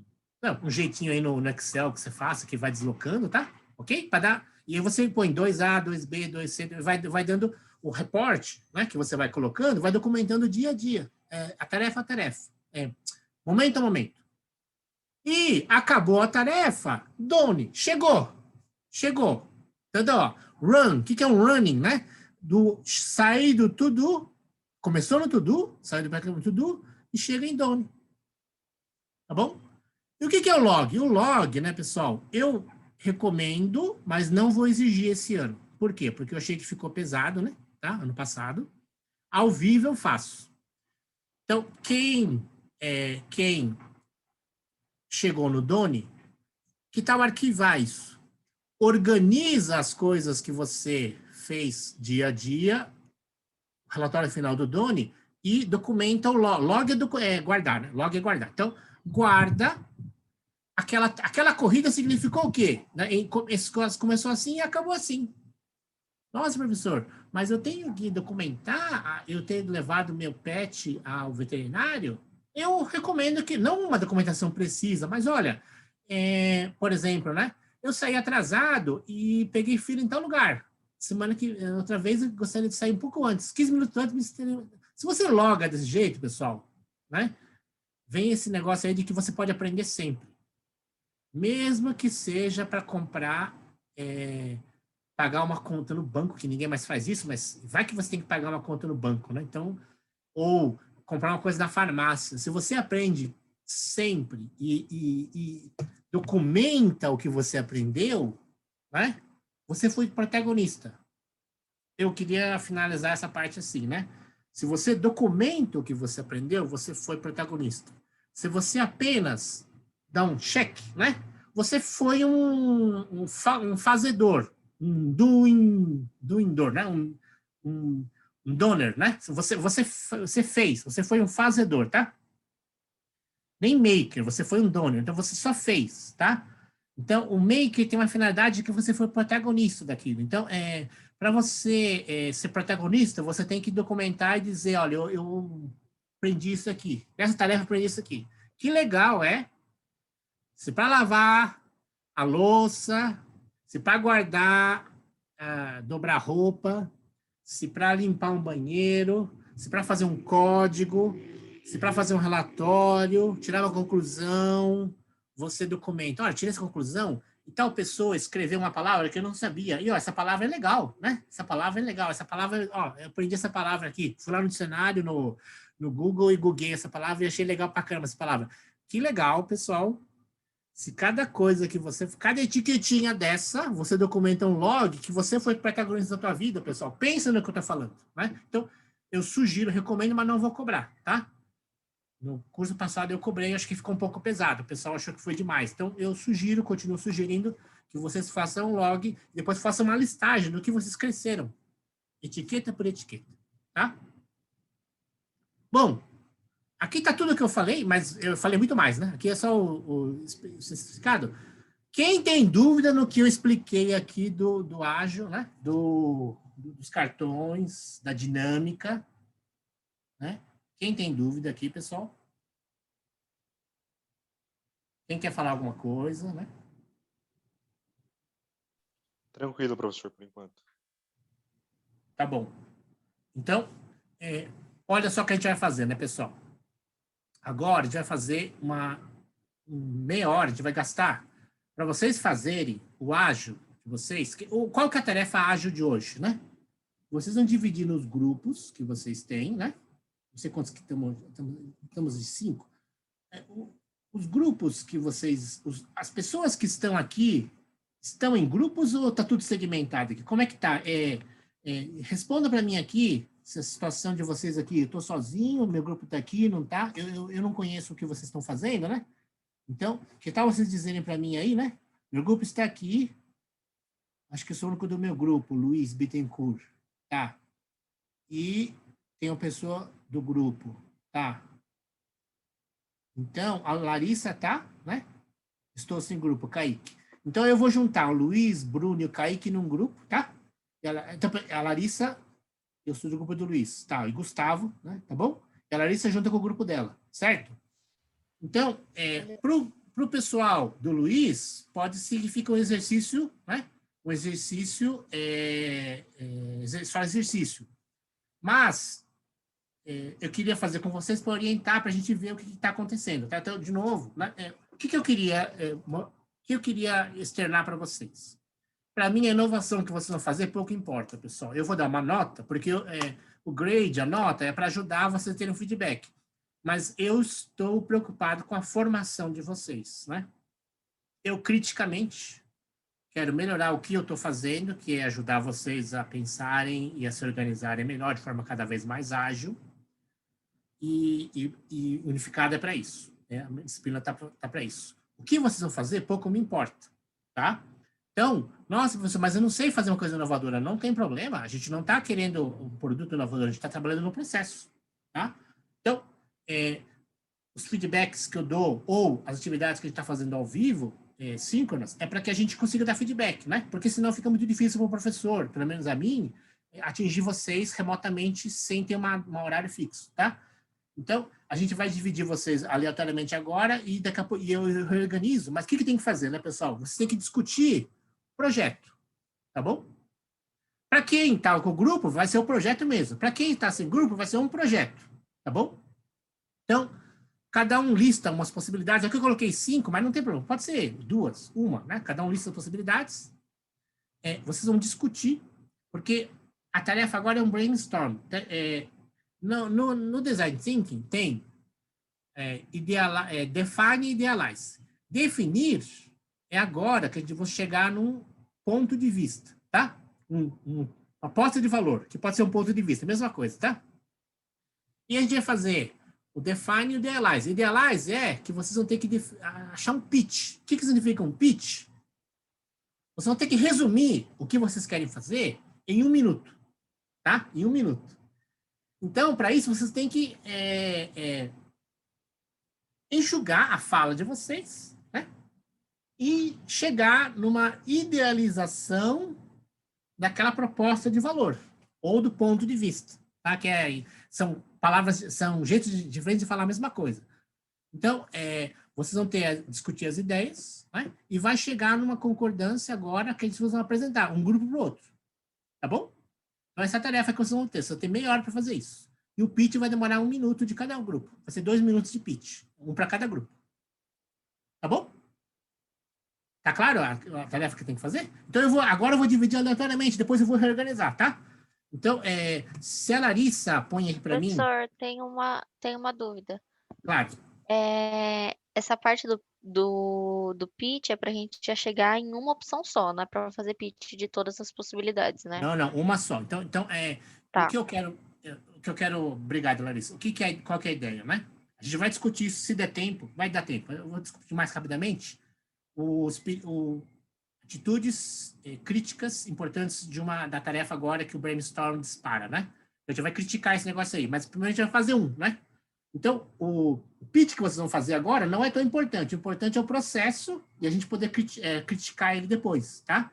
jeitinho aí no Excel que você faça, que vai deslocando, tá? Ok? Para dar... E aí você põe 2A, 2B, 2C, vai dando o reporte, né? Que você vai colocando, vai documentando dia a dia, a tarefa, momento a momento. E acabou a tarefa, done, chegou. Entendeu? Run, o que é um running, né? Sair do to-do, começou no to-do, sai do backup do to-do e chega em done. Tá bom? E o que é o log? O log, né, pessoal? Eu recomendo, mas não vou exigir esse ano. Por quê? Porque eu achei que ficou pesado, né? Tá? Ano passado. Ao vivo eu faço. Então, quem chegou no Doni, que tal arquivar isso? Organiza as coisas que você fez dia a dia, relatório final do Doni, e documenta o log. Log é guardar, né? Log é guardar. Então, guarda. Aquela corrida significou o quê? Esse começou assim e acabou assim. Nossa, professor, mas eu tenho que documentar, eu ter levado meu pet ao veterinário? Eu recomendo que, não uma documentação precisa, mas olha, por exemplo, né? Eu saí atrasado e peguei fila em tal lugar. Outra vez eu gostaria de sair um pouco antes, 15 minutos antes. Se você loga desse jeito, pessoal, né? Vem esse negócio aí de que você pode aprender sempre. Mesmo que seja para comprar, pagar uma conta no banco, que ninguém mais faz isso, mas vai que você tem que pagar uma conta no banco, né? Então, ou comprar uma coisa na farmácia. Se você aprende sempre e documenta o que você aprendeu, né? Você foi protagonista. Eu queria finalizar essa parte assim, né? Se você documenta o que você aprendeu, você foi protagonista. Se você apenas dá um check, né? Você foi um fazedor, um doer, né? Um donor, né? Você fez, você foi um fazedor, tá? Nem maker, você foi um donor, então você só fez, tá? Então, o maker tem uma finalidade de que você foi protagonista daquilo. Então, para você ser protagonista, você tem que documentar e dizer, olha, eu aprendi isso aqui, nessa tarefa eu aprendi isso aqui. Que legal, se para lavar a louça, se para guardar, dobrar roupa, se para limpar um banheiro, se para fazer um código, se para fazer um relatório, tirar uma conclusão, você documenta. Olha, tirei essa conclusão e tal pessoa escreveu uma palavra que eu não sabia. E, ó, essa palavra é legal, né? Essa palavra é legal. Essa palavra, ó, eu aprendi essa palavra aqui. Fui lá no dicionário, no Google e googlei essa palavra e achei legal pra caramba essa palavra. Que legal, pessoal. Se cada coisa que cada etiquetinha dessa, você documenta um log que você foi protagonista da tua vida, pessoal. Pensa no que eu tô falando, né? Então, eu sugiro, recomendo, mas não vou cobrar, tá? no curso passado eu cobrei, acho que ficou um pouco pesado, o pessoal achou que foi demais. Então, eu sugiro, continuo sugerindo, que vocês façam um log, e depois façam uma listagem do que vocês cresceram, etiqueta por etiqueta, tá? Bom, aqui está tudo o que eu falei, mas eu falei muito mais, né? Aqui é só o especificado. Quem tem dúvida no que eu expliquei aqui do ágil, né? Dos cartões, da dinâmica, né? Quem tem dúvida aqui, pessoal? Quem quer falar alguma coisa, né? Tranquilo, professor, por enquanto. Tá bom. Então, olha só o que a gente vai fazer, né, pessoal? Agora, a gente vai fazer meia hora, a gente vai gastar para vocês fazerem o ágil de vocês. Qual que é a tarefa ágil de hoje, né? Vocês vão dividir nos grupos que vocês têm, né? Não sei quantos que estamos de 5. Os grupos que vocês... as pessoas que estão aqui, estão em grupos ou está tudo segmentado aqui? Como é que está? Responda para mim aqui, se a situação de vocês aqui, eu estou sozinho, meu grupo está aqui, não está? Eu não conheço o que vocês estão fazendo, né? Então, que tal vocês dizerem para mim aí, né? Meu grupo está aqui. Acho que eu sou o único do meu grupo, Luiz Bittencourt. Tá. E tem uma pessoa do grupo. Tá. Então, a Larissa tá, né? Estou sem grupo, Kaique. Então, eu vou juntar o Luiz, Bruno e o Kaique num grupo, tá? Então, a Larissa, eu sou do grupo do Luiz, tá? E Gustavo, né? Tá bom? E a Larissa junta com o grupo dela, certo? Então, para o pessoal do Luiz, pode significar um exercício, né? Um exercício, só exercício. Mas, eu queria fazer com vocês para orientar, para a gente ver o que está acontecendo. Tá? Então, de novo, né? O que eu queria externar para vocês? Para mim, a inovação que vocês vão fazer, pouco importa, pessoal. Eu vou dar uma nota, porque o grade, a nota, é para ajudar vocês a terem um feedback. Mas eu estou preocupado com a formação de vocês, né? Eu, criticamente, quero melhorar o que eu estou fazendo, que é ajudar vocês a pensarem e a se organizarem melhor, de forma cada vez mais ágil. E unificada é para isso. Né? A disciplina está para isso. O que vocês vão fazer, pouco me importa, tá? Então, nossa, professor, mas eu não sei fazer uma coisa inovadora. Não tem problema, a gente não está querendo um produto inovador, a gente está trabalhando no processo, tá? Então, os feedbacks que eu dou ou as atividades que a gente está fazendo ao vivo, síncronas, é para que a gente consiga dar feedback, né? Porque senão fica muito difícil para o professor, pelo menos a mim, atingir vocês remotamente sem ter um horário fixo, tá? Então, a gente vai dividir vocês aleatoriamente agora e daqui a pouco eu reorganizo. Mas o que tem que fazer, né, pessoal? Vocês têm que discutir o projeto, tá bom? Para quem está com o grupo, vai ser o projeto mesmo. Para quem está sem grupo, vai ser um projeto, tá bom? Então, cada um lista umas possibilidades. Aqui eu coloquei 5, mas não tem problema. Pode ser 2, 1, né? Cada um lista as possibilidades. Vocês vão discutir, porque a tarefa agora é um brainstorm. No Design Thinking tem define e idealize. Definir é agora que a gente vai chegar num ponto de vista, tá? Uma proposta de valor, que pode ser um ponto de vista, mesma coisa, tá? E a gente vai fazer o define e o idealize. Idealize é que vocês vão ter que achar um pitch. O que significa um pitch? Vocês vão ter que resumir o que vocês querem fazer em 1 minuto, tá? Em 1 minuto. Então, para isso, vocês têm que enxugar a fala de vocês, né? E chegar numa idealização daquela proposta de valor, ou do ponto de vista, tá? São palavras, são jeitos diferentes de falar a mesma coisa. Então, vocês vão discutir as ideias, né? E vai chegar numa concordância agora que vocês vão apresentar, um grupo para o outro, tá bom? Então, essa tarefa que vocês vão ter, você tem meia hora para fazer isso. E o pitch vai demorar 1 minuto de cada grupo. Vai ser 2 minutos de pitch, um para cada grupo. Tá bom? Tá claro a tarefa que tem que fazer? Então, agora eu vou dividir aleatoriamente, depois eu vou reorganizar, tá? Então, se a Larissa põe aqui para mim... Professor, tem uma dúvida. Claro. Essa parte do pitch é para a gente já chegar em uma opção só, não é para fazer pitch de todas as possibilidades, né? Não, uma só. Então tá. o que eu quero... Obrigado, Larissa. Qual que é a ideia, né? A gente vai discutir isso se der tempo, vai dar tempo. Eu vou discutir mais rapidamente atitudes críticas importantes da tarefa agora que o brainstorm dispara, né? A gente vai criticar esse negócio aí, mas primeiro a gente vai fazer né? Então, o pitch que vocês vão fazer agora não é tão importante. O importante é o processo e a gente poder criticar ele depois, tá?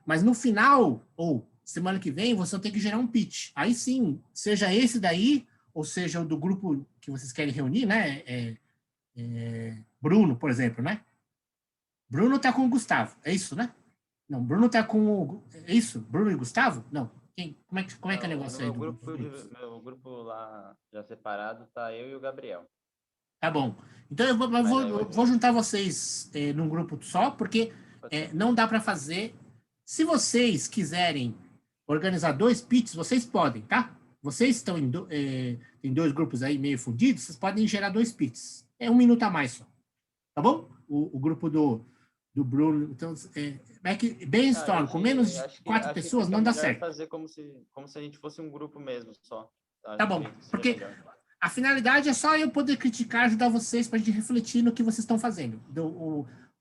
Mas no final, ou semana que vem, você tem que gerar um pitch. Aí sim, seja esse daí, ou seja o do grupo que vocês querem reunir, né? Bruno, por exemplo, né? Bruno tá com o Gustavo, é isso, né? Não, Bruno tá com o... É isso? Bruno e Gustavo? Não. Como é que é o negócio aí? Meu grupo lá já separado tá eu e o Gabriel. Tá bom. Então eu vou juntar vocês num grupo só, porque não dá para fazer. Se vocês quiserem organizar 2 pitches, vocês podem, tá? Vocês estão em 2 grupos aí meio fundidos, vocês podem gerar 2 pitches. É 1 minuto a mais só. Tá bom? O grupo do Bruno. Então, que brainstorm com menos de 4 pessoas não dá certo. Fazer como se a gente fosse um grupo mesmo só. Tá bom, porque a finalidade é só eu poder criticar, ajudar vocês para a gente refletir no que vocês estão fazendo.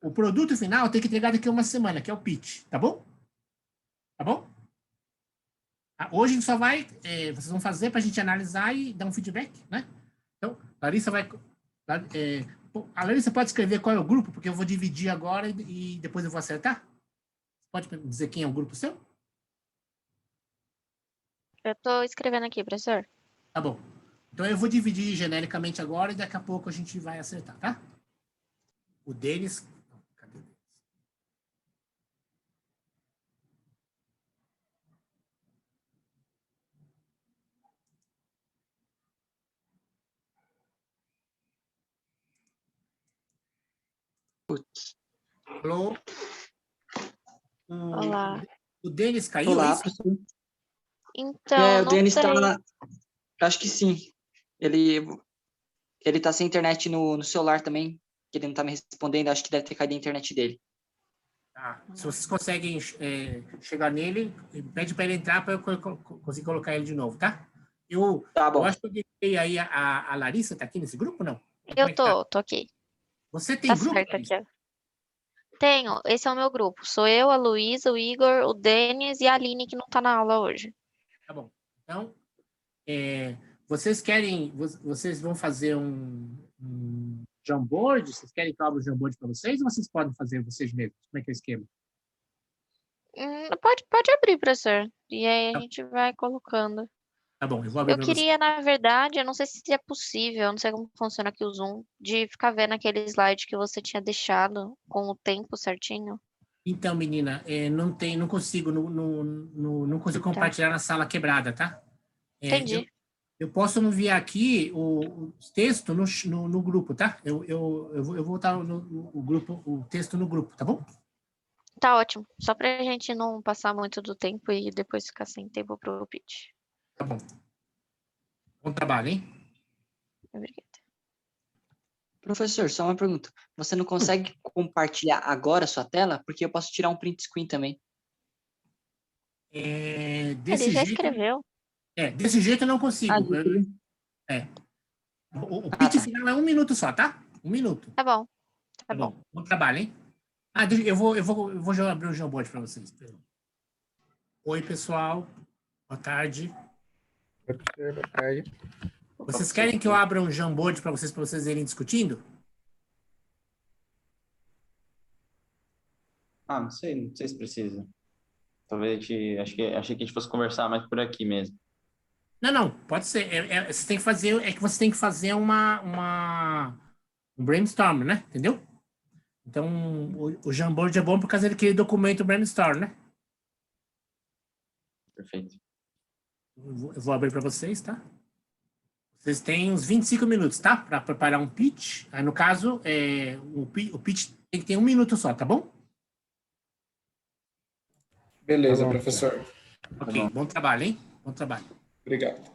O produto final tem que entregar daqui a 1 semana, que é o pitch, tá bom? Tá bom? Hoje a gente só vai, vocês vão fazer para a gente analisar e dar um feedback, né? Então, Larissa vai... a Larissa pode escrever qual é o grupo, porque eu vou dividir agora e depois eu vou acertar? Pode dizer quem é o grupo seu? Eu estou escrevendo aqui, professor. Tá bom. Então eu vou dividir genericamente agora e daqui a pouco a gente vai acertar, tá? O Denis... Cadê o Denis? Alô? Olá. O Denis caiu? Olá, é professor. Então, o não Denis sei. Acho que sim. Ele tá sem internet no celular também, que ele não tá me respondendo, acho que deve ter caído a internet dele. Tá. Se vocês conseguem chegar nele, pede para ele entrar para eu conseguir colocar ele de novo, tá? Tá bom. Eu acho que eu deixei aí a Larissa, tá aqui nesse grupo, não? Eu tô aqui. Você tem Tá grupo? certo aqui, ó. Tenho, esse é o meu grupo. Sou eu, a Luísa, o Igor, o Denis e a Aline, que não tá na aula hoje. Tá bom. Então, vocês vão fazer um Jamboard? Vocês querem que eu abra o Jamboard para vocês ou vocês podem fazer vocês mesmos? Como é que é o esquema? Pode abrir, professor. E aí a gente vai colocando. Tá bom, eu vou abrir Eu para vocês. queria, na verdade, eu não sei se é possível, eu não sei como funciona aqui o Zoom, de ficar vendo aquele slide que você tinha deixado com o tempo certinho. Então, menina, não consigo, não consigo compartilhar na sala quebrada, tá? Entendi. Eu posso enviar aqui o texto no grupo, tá? Eu vou botar o grupo, o texto no grupo, tá bom? Tá ótimo. Só pra gente não passar muito do tempo e depois ficar sem tempo pro pitch. Tá bom. Bom trabalho, hein? Obrigada. Professor, só uma pergunta. Você não consegue compartilhar agora a sua tela? Porque eu posso tirar um print screen também. Desse Ele já jeito, escreveu. desse jeito eu não consigo. O pitch final é 1 minuto só, tá? 1 minuto. Tá bom. Tá bom. Bom trabalho, hein? Eu vou já abrir o Jamboard para vocês. Oi, pessoal. Boa tarde. Oi, professor, boa tarde. Vocês querem que eu abra um Jamboard para vocês irem discutindo? Não sei se precisa. Talvez achei que a gente fosse conversar mais por aqui mesmo. Não, pode ser. Você tem que fazer, você tem que fazer um brainstorm, né? Entendeu? Então, o Jamboard é bom por causa daquele documento brainstorm, né? Perfeito. Eu vou abrir para vocês, tá? Vocês têm uns 25 minutos, tá? Para preparar um pitch. Aí, no caso, o pitch tem que ter 1 minuto só, tá bom? Beleza, Tá bom, professor. Ok, bom trabalho, hein? Bom trabalho. Obrigado.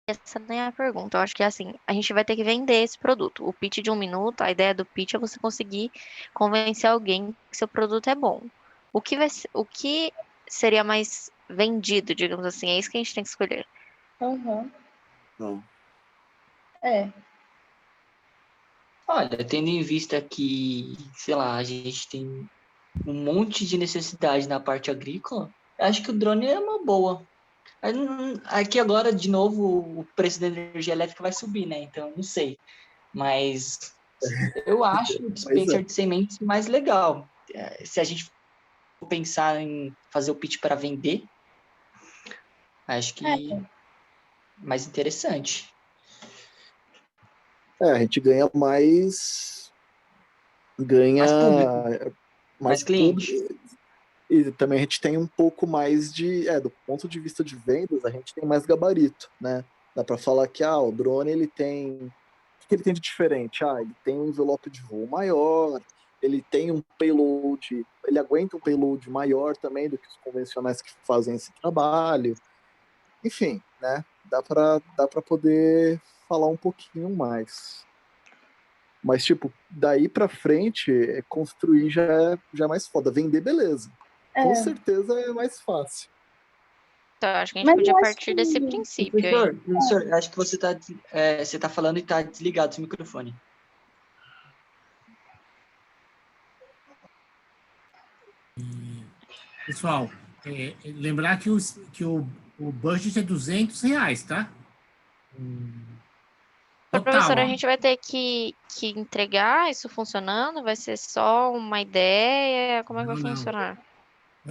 Essa nem é a pergunta. Eu acho que é assim, a gente vai ter que vender esse produto. O pitch de 1 minuto, a ideia do pitch é você conseguir convencer alguém que seu produto é bom. O que seria mais vendido, digamos assim, é isso que a gente tem que escolher. Uhum. Bom. É, Olha, tendo em vista que, sei lá, a gente tem um monte de necessidade na parte agrícola, acho que o drone é uma boa. Aqui agora, de novo, o preço da energia elétrica vai subir, né? Então, não sei. Mas eu acho o Pois é. dispenser de sementes mais legal. Se a gente for pensar em fazer o pitch para vender, acho que é mais interessante. A gente ganha mais. Ganha Mais público, mais mais cliente. público. E também a gente tem um pouco mais de. Do ponto de vista de vendas, a gente tem mais gabarito, né? Dá para falar que o drone ele tem. O que ele tem de diferente? Ele tem um envelope de voo maior, ele tem um payload, ele aguenta um payload maior também do que os convencionais que fazem esse trabalho. Enfim, né? Dá para poder falar um pouquinho mais. Mas, tipo, daí pra frente, construir já é mais foda. Vender, beleza. Com certeza é mais fácil. Então, acho que a gente Mas podia eu acho partir desse que- princípio aí. Professor, acho que você tá falando e tá desligado seu microfone. Pessoal, lembrar que o budget é R$ 200, tá? Total, Professora, a ó. gente vai ter que entregar isso funcionando? Vai ser só uma ideia? Como é que vai Não. funcionar?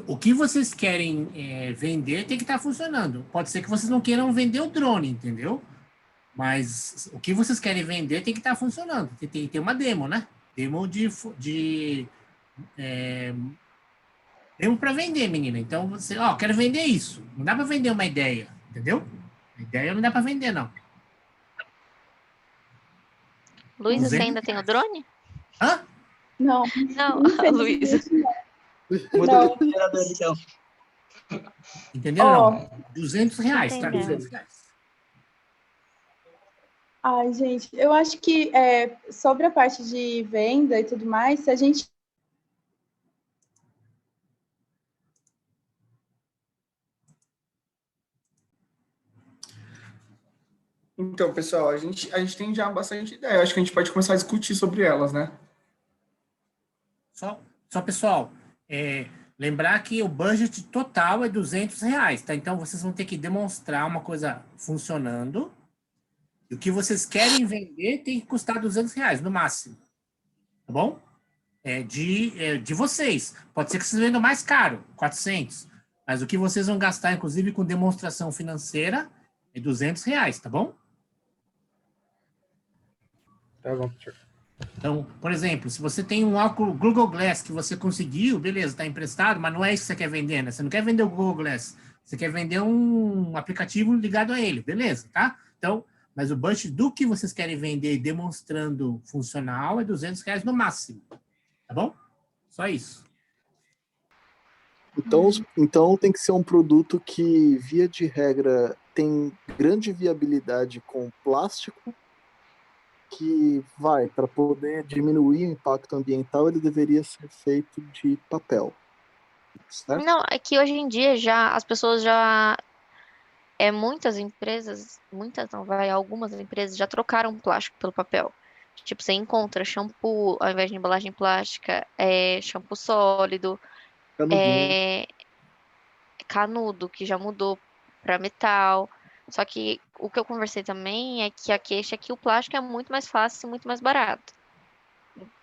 O que vocês querem vender tem que estar funcionando. Pode ser que vocês não queiram vender o drone, entendeu? Mas o que vocês querem vender tem que estar funcionando. Tem que ter uma demo, né? Demo demo para vender, menina. Então você, quero vender isso. Não dá para vender uma ideia, entendeu? A ideia não dá para vender, não. Luísa, você 200 ainda tem o drone? Hã? Não, Não, a Luísa. infelizmente não. Muda Não. o gerador, então. Entenderam? Ó. Não. R$ 200, tá? Entendendo. R$ 200. Ai, gente, eu acho que sobre a parte de venda e tudo mais, se a gente Então, pessoal, a gente tem já bastante ideia. Acho que a gente pode começar a discutir sobre elas, né? Só pessoal, lembrar que o budget total é R$ 200, tá? Então vocês vão ter que demonstrar uma coisa funcionando. E o que vocês querem vender tem que custar R$ 200 no máximo, tá bom? De vocês. Pode ser que vocês vendam mais caro, 400. Mas o que vocês vão gastar, inclusive com demonstração financeira, é R$ 200, tá bom? Tá bom, professor. Então, por exemplo, se você tem um óculos Google Glass que você conseguiu, beleza, está emprestado, mas não é isso que você quer vender, né? Você não quer vender o Google Glass, você quer vender um aplicativo ligado a ele, beleza, tá? Então, mas o budget do que vocês querem vender demonstrando funcional é R$ 200 no máximo, tá bom? Só isso. Então tem que ser um produto que, via de regra, tem grande viabilidade com plástico, que para poder diminuir o impacto ambiental, ele deveria ser feito de papel. Certo? Não, é que hoje em dia as pessoas muitas empresas, muitas não, algumas empresas já trocaram plástico pelo papel. Tipo, você encontra shampoo, ao invés de embalagem plástica, shampoo sólido, Canudinho. canudo, que já mudou para metal. Só que o que eu conversei também é que a queixa é que o plástico é muito mais fácil e muito mais barato.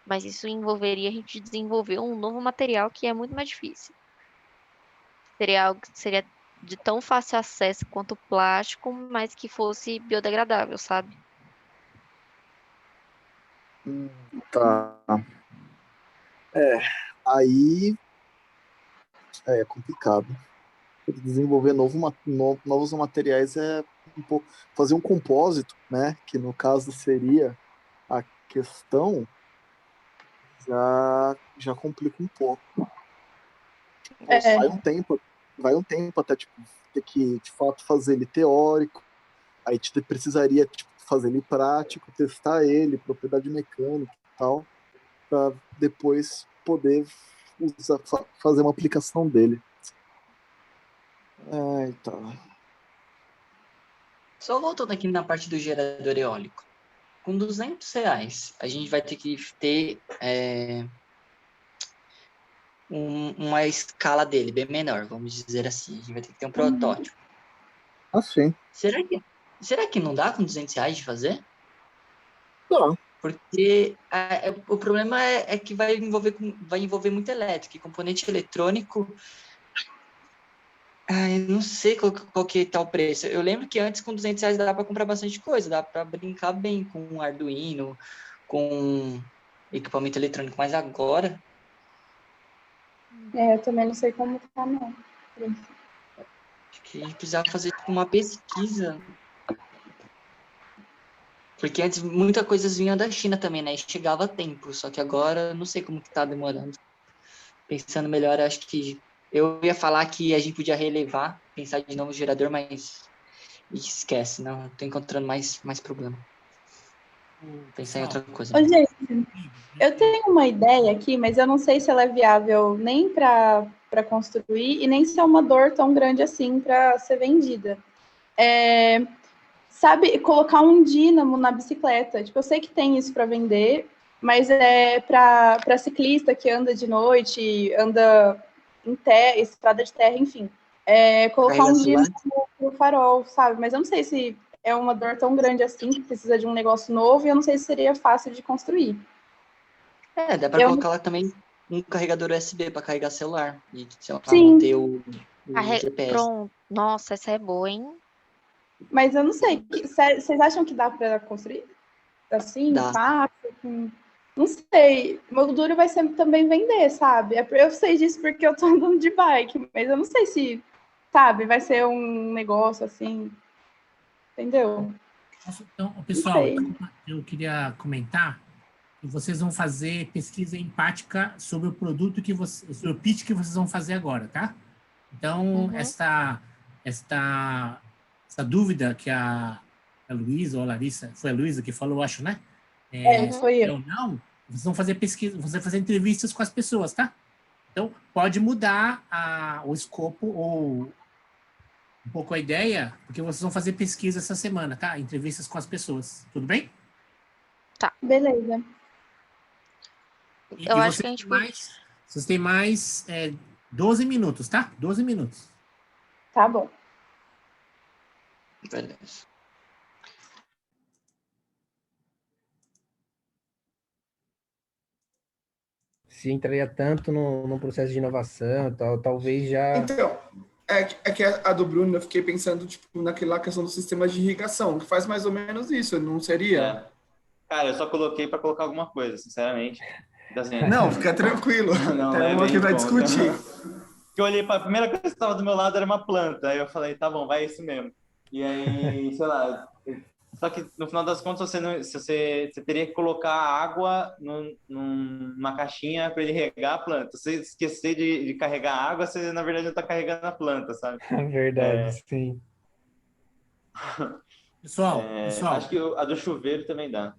Mas isso envolveria a gente desenvolver um novo material que é muito mais difícil. Seria algo que seria de tão fácil acesso quanto o plástico, mas que fosse biodegradável, sabe? Tá. Aí é complicado. Desenvolver novos materiais é um pouco. Fazer um compósito, né? Que no caso seria a questão, já complica um pouco. Vai um tempo até tipo, ter que de fato fazer ele teórico. Aí precisaria fazer ele prático, testar ele, propriedade mecânica e tal, para depois poder fazer uma aplicação dele. Tá. Só voltando aqui na parte do gerador eólico. com R$ 200, a gente vai ter que ter uma escala dele bem menor, vamos dizer assim. A gente vai ter que ter um protótipo. Ah, sim. Será que não dá com R$ 200 de fazer? Não. Porque o problema é que vai envolver muito elétrico, e componente eletrônico. Eu não sei qual que tá o preço. Eu lembro que antes com R$ 200 dava para comprar bastante coisa, dava para brincar bem com Arduino, com equipamento eletrônico, mas agora Eu também não sei como tá, não. acho que a gente precisava fazer tipo, uma pesquisa. Porque antes muita coisa vinha da China também, né? E chegava a tempo, só que agora não sei como que tá demorando. Pensando melhor, acho que eu ia falar que a gente podia relevar, pensar de novo no gerador, mas esquece, não, tô encontrando mais problema. Pensar em outra coisa. Ô, gente, eu tenho uma ideia aqui, mas eu não sei se ela é viável nem para construir e nem se é uma dor tão grande assim para ser vendida. Sabe, colocar um dínamo na bicicleta. Tipo, eu sei que tem isso para vender, mas é para ciclista que anda de noite, anda em terra, estrada de terra, enfim. Colocar um dínamo no farol, sabe? Mas eu não sei se é uma dor tão grande assim que precisa de um negócio novo, e eu não sei se seria fácil de construir. Dá para colocar lá também um carregador USB para carregar celular e, sei lá, Sim. manter o GPS. Pronto. Nossa, essa é boa, hein? Mas eu não sei. Vocês acham que dá para construir? Assim, Dá. fácil? Não sei. O duro vai ser também vender, sabe? Eu sei disso porque eu tô andando de bike, mas eu não sei se, sabe, vai ser um negócio assim. Entendeu? Então, pessoal, eu queria comentar que vocês vão fazer pesquisa empática sobre o produto sobre o pitch que vocês vão fazer agora, tá? Então, essa dúvida que a Luísa ou a Larissa, foi a Luísa que falou, acho, né? Foi eu. Ou não, vocês vão fazer pesquisa, vocês vão fazer entrevistas com as pessoas, tá? Então, pode mudar o escopo ou um pouco a ideia, porque vocês vão fazer pesquisa essa semana, tá? Entrevistas com as pessoas. Tudo bem? Tá. Beleza. Eu acho que a gente vocês têm mais 12 minutos, tá? 12 minutos. Tá bom. Beleza. Se entraria tanto no processo de inovação, talvez já... Então, é que a do Bruno, eu fiquei pensando, tipo, naquela questão do sistema de irrigação, que faz mais ou menos isso, não seria? Cara, eu só coloquei para colocar alguma coisa, sinceramente. Assim, não, fica tranquilo. Não, tem uma que vai discutir. Eu olhei para a primeira coisa que estava do meu lado era uma planta. Aí eu falei, tá bom, vai isso mesmo. E aí, sei lá... Só que, no final das contas, você teria que colocar água numa caixinha para ele regar a planta. Se você esquecer de carregar a água, você, na verdade, não está carregando a planta, sabe? Verdade, sim. Pessoal, acho que a do chuveiro também dá.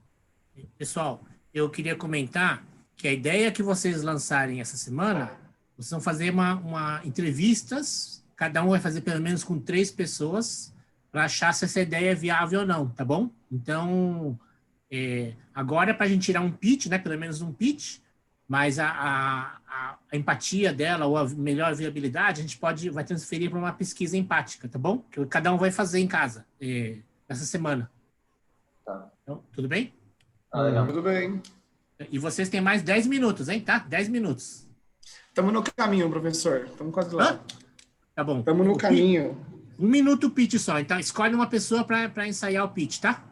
Pessoal, eu queria comentar que a ideia que vocês lançarem essa semana, vocês vão fazer uma entrevistas, cada um vai fazer pelo menos com 3 pessoas, para achar se essa ideia é viável ou não, tá bom? Então, agora é para a gente tirar um pitch, né? Pelo menos um pitch, mas a empatia dela, ou a melhor viabilidade, a gente vai transferir para uma pesquisa empática, tá bom? Que cada um vai fazer em casa, essa semana. Tá. Então, tudo bem? Legal. Tudo bem. E vocês têm mais 10 minutos, hein? Tá? 10 minutos. Estamos no caminho, professor. Estamos quase lá. Tá bom. Estamos no caminho. 1 minuto o pitch só. Então, escolhe uma pessoa para ensaiar o pitch, tá?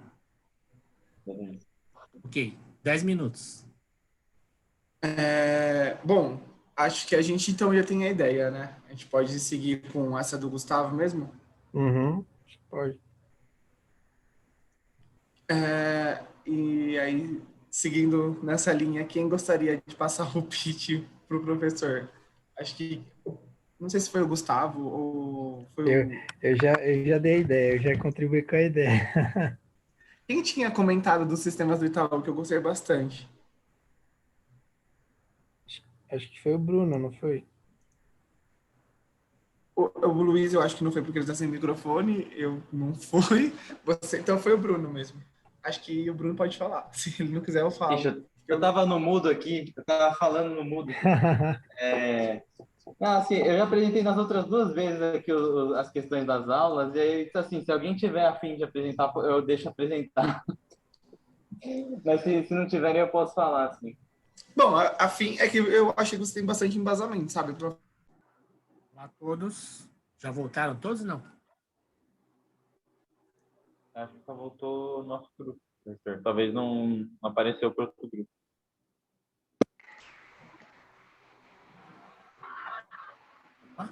Ok. 10 minutos. Bom, acho que a gente então já tem a ideia, né? A gente pode seguir com essa do Gustavo mesmo? Pode. E aí, seguindo nessa linha, quem gostaria de passar o pitch para o professor? Acho que... Não sei se foi o Gustavo ou foi eu já dei a ideia, eu já contribuí com a ideia. Quem tinha comentado dos sistemas do Itaú, que eu gostei bastante? Acho que foi o Bruno, não foi? O Luiz, eu acho que não foi porque ele está sem microfone, eu não fui. Então foi o Bruno mesmo. acho que o Bruno pode falar. Se ele não quiser, eu falo. Eu tava no mudo aqui, eu tava falando no mudo. Não, assim, eu já apresentei nas outras 2 vezes aqui as questões das aulas, e aí, assim, se alguém tiver a fim de apresentar, eu deixo apresentar. Mas se não tiverem, eu posso falar, assim. Bom, a fim é que eu achei que você tem bastante embasamento, sabe? Olá a todos. Já voltaram todos, não? Acho que só voltou o nosso grupo, professor. Talvez não apareceu para outro grupo.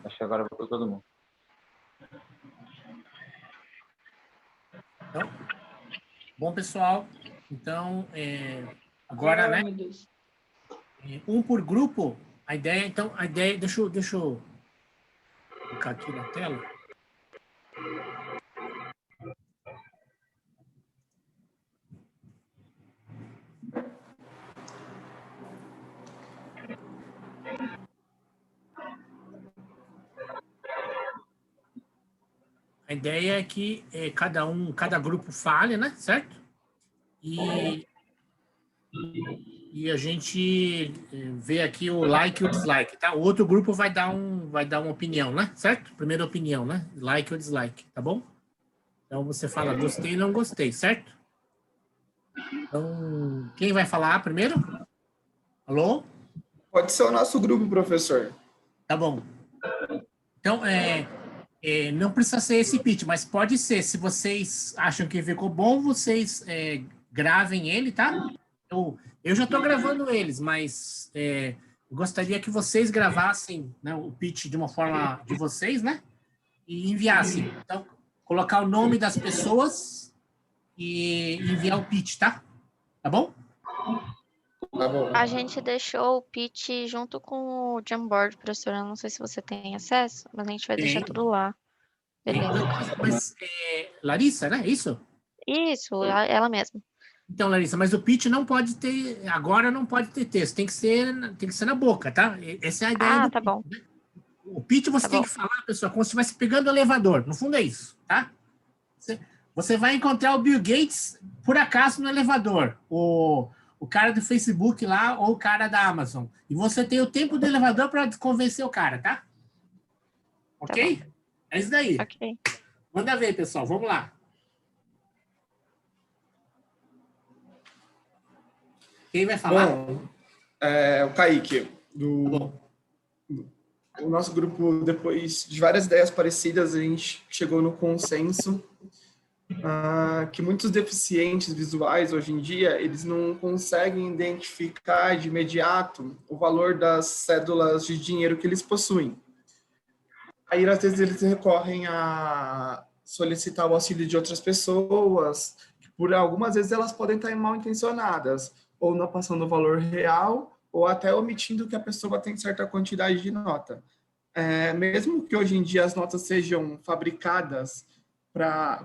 Acho que agora voltou todo mundo. Então, bom, pessoal. Então, agora, né? Meu Deus. Um por grupo. A ideia, deixa eu colocar aqui na tela. A ideia é que cada grupo fale, né? Certo? E a gente vê aqui o like e o dislike, tá? O outro grupo vai dar uma opinião, né? Certo? Primeira opinião, né? Like ou dislike, tá bom? Então você fala gostei e não gostei, certo? Então, quem vai falar primeiro? Alô? Pode ser o nosso grupo, professor. Tá bom. Então, não precisa ser esse pitch, mas pode ser. Se vocês acham que ficou bom, vocês gravem ele, tá? Eu já estou gravando eles, mas eu gostaria que vocês gravassem, né, o pitch de uma forma de vocês, né? E enviassem. Então, colocar o nome das pessoas e enviar o pitch, tá? Tá bom? Tá bom. A gente deixou o pitch junto com o Jamboard, professor. Eu não sei se você tem acesso, mas a gente vai deixar tudo lá. Beleza. Mas Larissa, né? Isso? Isso, ela mesma. Então, Larissa, mas o pitch não pode ter, agora não pode ter texto, tem que ser na boca, tá? Essa é a ideia do tá pitch, bom. né? O pitch você tem que falar, pessoal, como se estivesse pegando o elevador. No fundo é isso, tá? Você vai encontrar o Bill Gates, por acaso, no elevador. O cara do Facebook lá ou o cara da Amazon. E você tem o tempo do elevador para convencer o cara, tá? Ok? Tá, é isso daí. Ok. Manda ver, pessoal. Vamos lá. Quem vai falar? Bom, o Kaique, o nosso grupo, depois de várias ideias parecidas, a gente chegou no consenso que muitos deficientes visuais, hoje em dia, eles não conseguem identificar de imediato o valor das cédulas de dinheiro que eles possuem. Aí, às vezes, eles recorrem a solicitar o auxílio de outras pessoas, que por algumas vezes elas podem estar mal intencionadas, ou não passando o valor real, ou até omitindo que a pessoa tem certa quantidade de nota. Mesmo que hoje em dia as notas sejam fabricadas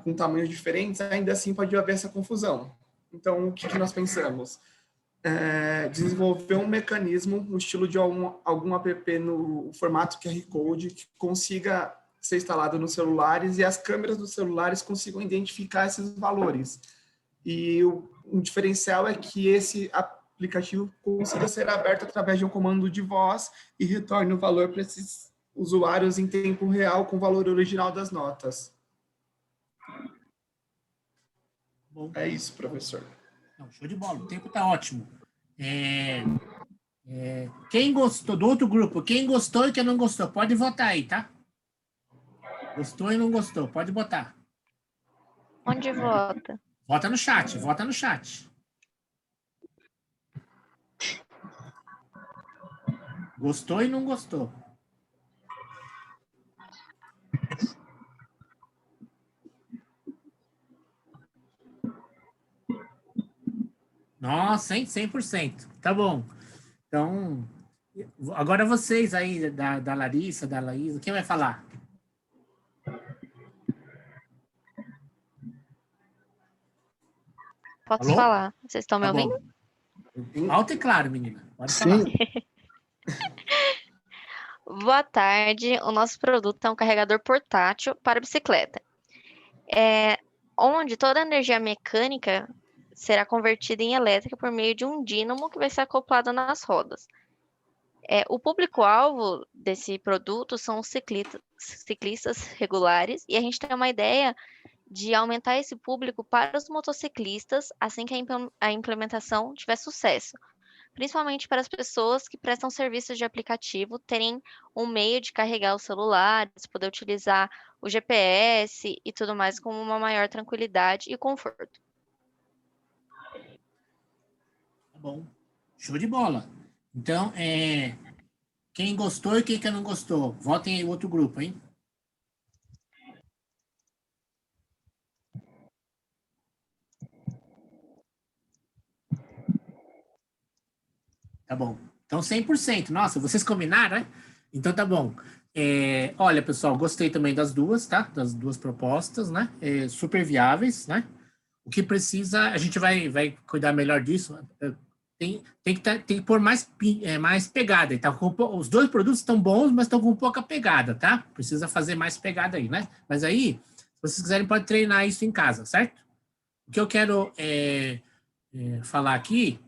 com tamanhos diferentes, ainda assim pode haver essa confusão. Então, o que nós pensamos? Desenvolver um mecanismo, no estilo de algum app no formato QR Code, que consiga ser instalado nos celulares e as câmeras dos celulares consigam identificar esses valores. E um diferencial é que esse aplicativo consiga ser aberto através de um comando de voz e retorne o valor para esses usuários em tempo real com o valor original das notas. Bom. É isso, professor. Não, show de bola, o tempo está ótimo. Quem gostou do outro grupo, quem gostou e quem não gostou, pode votar aí, tá? Gostou e não gostou, pode botar. Onde vota? Vota no chat, vota no chat. Gostou e não gostou. Nossa, hein? 100%. Tá bom. Então, agora vocês aí, da Larissa, da Laísa, quem vai falar? Posso Alô? falar? Vocês estão me Tá ouvindo? bom. Alto e claro, menina. Pode Sim. falar. Boa tarde. O nosso produto é um carregador portátil para bicicleta. Onde toda a energia mecânica será convertida em elétrica por meio de um dínamo que vai ser acoplado nas rodas. O público-alvo desse produto são os ciclistas regulares, e a gente tem uma ideia de aumentar esse público para os motociclistas assim que a implementação tiver sucesso. Principalmente para as pessoas que prestam serviços de aplicativo terem um meio de carregar os celulares, poder utilizar o GPS e tudo mais com uma maior tranquilidade e conforto. Tá bom. Show de bola. Então, quem gostou e quem que não gostou, votem em outro grupo, hein? Tá bom. Então, 100%. Nossa, vocês combinaram, né? Então, tá bom. Olha, pessoal, gostei também das duas, tá? Das duas propostas, né? Super viáveis, né? O que precisa, a gente vai cuidar melhor disso. Tem que pôr mais pegada. Tá? Os dois produtos estão bons, mas estão com pouca pegada, tá? Precisa fazer mais pegada aí, né? Mas aí, se vocês quiserem, pode treinar isso em casa, certo? O que eu quero falar aqui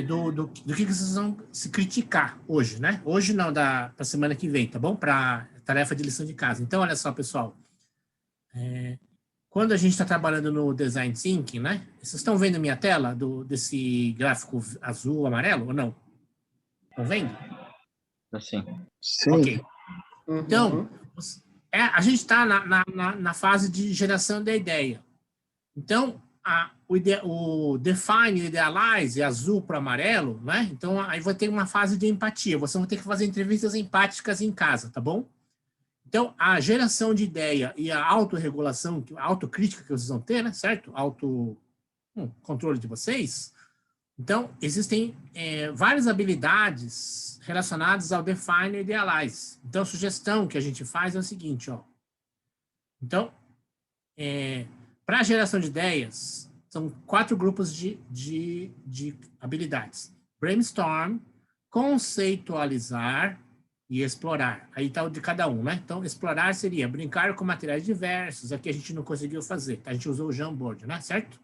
do que vocês vão se criticar hoje, né? Hoje não, para a semana que vem, tá bom? Para tarefa de lição de casa. Então, olha só, pessoal. Quando a gente está trabalhando no Design Thinking, né? Vocês estão vendo a minha tela desse gráfico azul, amarelo, ou não? Estão vendo? Assim. Sim. Ok. Então, a gente está na fase de geração da ideia. Então, o define, o idealize, azul para amarelo, né? Então, aí vai ter uma fase de empatia. Você vai ter que fazer entrevistas empáticas em casa, tá bom? Então, a geração de ideia e a autorregulação, a autocrítica que vocês vão ter, né? Certo? Controle de vocês. Então, existem várias habilidades relacionadas ao define e idealize. Então, a sugestão que a gente faz é o seguinte, ó. Então, para a geração de ideias, são 4 grupos de habilidades. Brainstorm, conceitualizar e explorar. Aí está o de cada um, né? Então, explorar seria brincar com materiais diversos. Aqui a gente não conseguiu fazer, tá? A gente usou o Jamboard, né? Certo?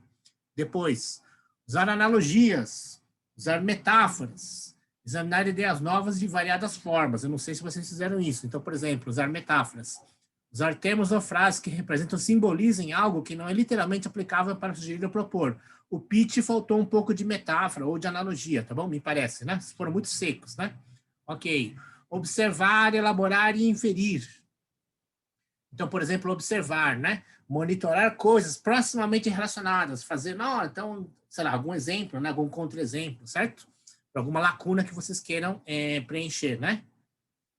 Depois, usar analogias, usar metáforas, examinar ideias novas de variadas formas. Eu não sei se vocês fizeram isso. Então, por exemplo, usar metáforas. Usar termos ou frases que representam, simbolizem algo que não é literalmente aplicável para sugerir ou propor. O pitch faltou um pouco de metáfora ou de analogia, tá bom? Me parece, né? Foram muito secos, né? Ok. Observar, elaborar e inferir. Então, por exemplo, observar, né? Monitorar coisas proximamente relacionadas. Fazer, então, sei lá, algum exemplo, né? Algum contra-exemplo, certo? Para alguma lacuna que vocês queiram preencher, né?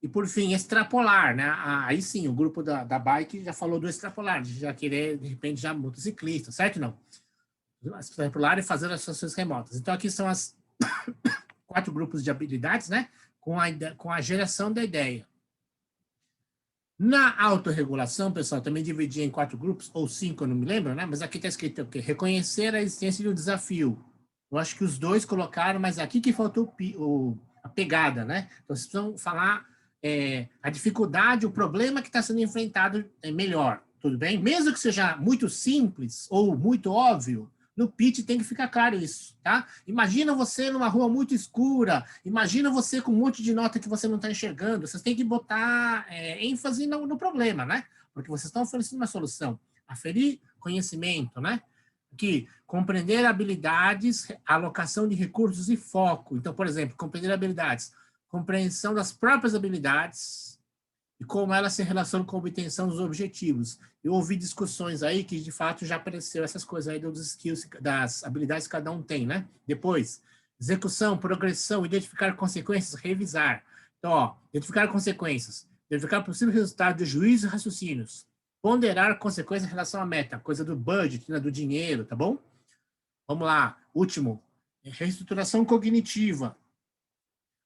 E, por fim, extrapolar, né? Aí sim, o grupo da bike já falou do extrapolar, de já querer, de repente, já motociclista, certo? Não. Extrapolar e fazer as ações remotas. Então, aqui são as 4 grupos de habilidades, né? Com a geração da ideia. Na autorregulação, pessoal, também dividi em 4 grupos, ou 5, eu não me lembro, né? Mas aqui está escrito o quê? Reconhecer a existência de um desafio. Eu acho que os 2 colocaram, mas aqui que faltou a pegada, né? Então, vocês precisam falar a dificuldade, o problema que está sendo enfrentado melhor, tudo bem? Mesmo que seja muito simples ou muito óbvio, no pitch tem que ficar claro isso, tá? Imagina você numa rua muito escura, imagina você com um monte de nota que você não está enxergando, vocês têm que botar ênfase no problema, né? Porque vocês estão oferecendo uma solução. Aferir conhecimento, né? Aqui, compreender habilidades, alocação de recursos e foco. Então, por exemplo, compreender habilidades, compreensão das próprias habilidades e como elas se relacionam com a obtenção dos objetivos. Eu ouvi discussões aí que, de fato, já apareceu essas coisas aí dos skills, das habilidades que cada um tem, né? Depois, execução, progressão, identificar consequências, revisar. Então, ó, identificar consequências, identificar possível resultado de juízo e raciocínios, ponderar consequências em relação à meta, coisa do budget, né, do dinheiro, tá bom? Vamos lá, último, reestruturação cognitiva,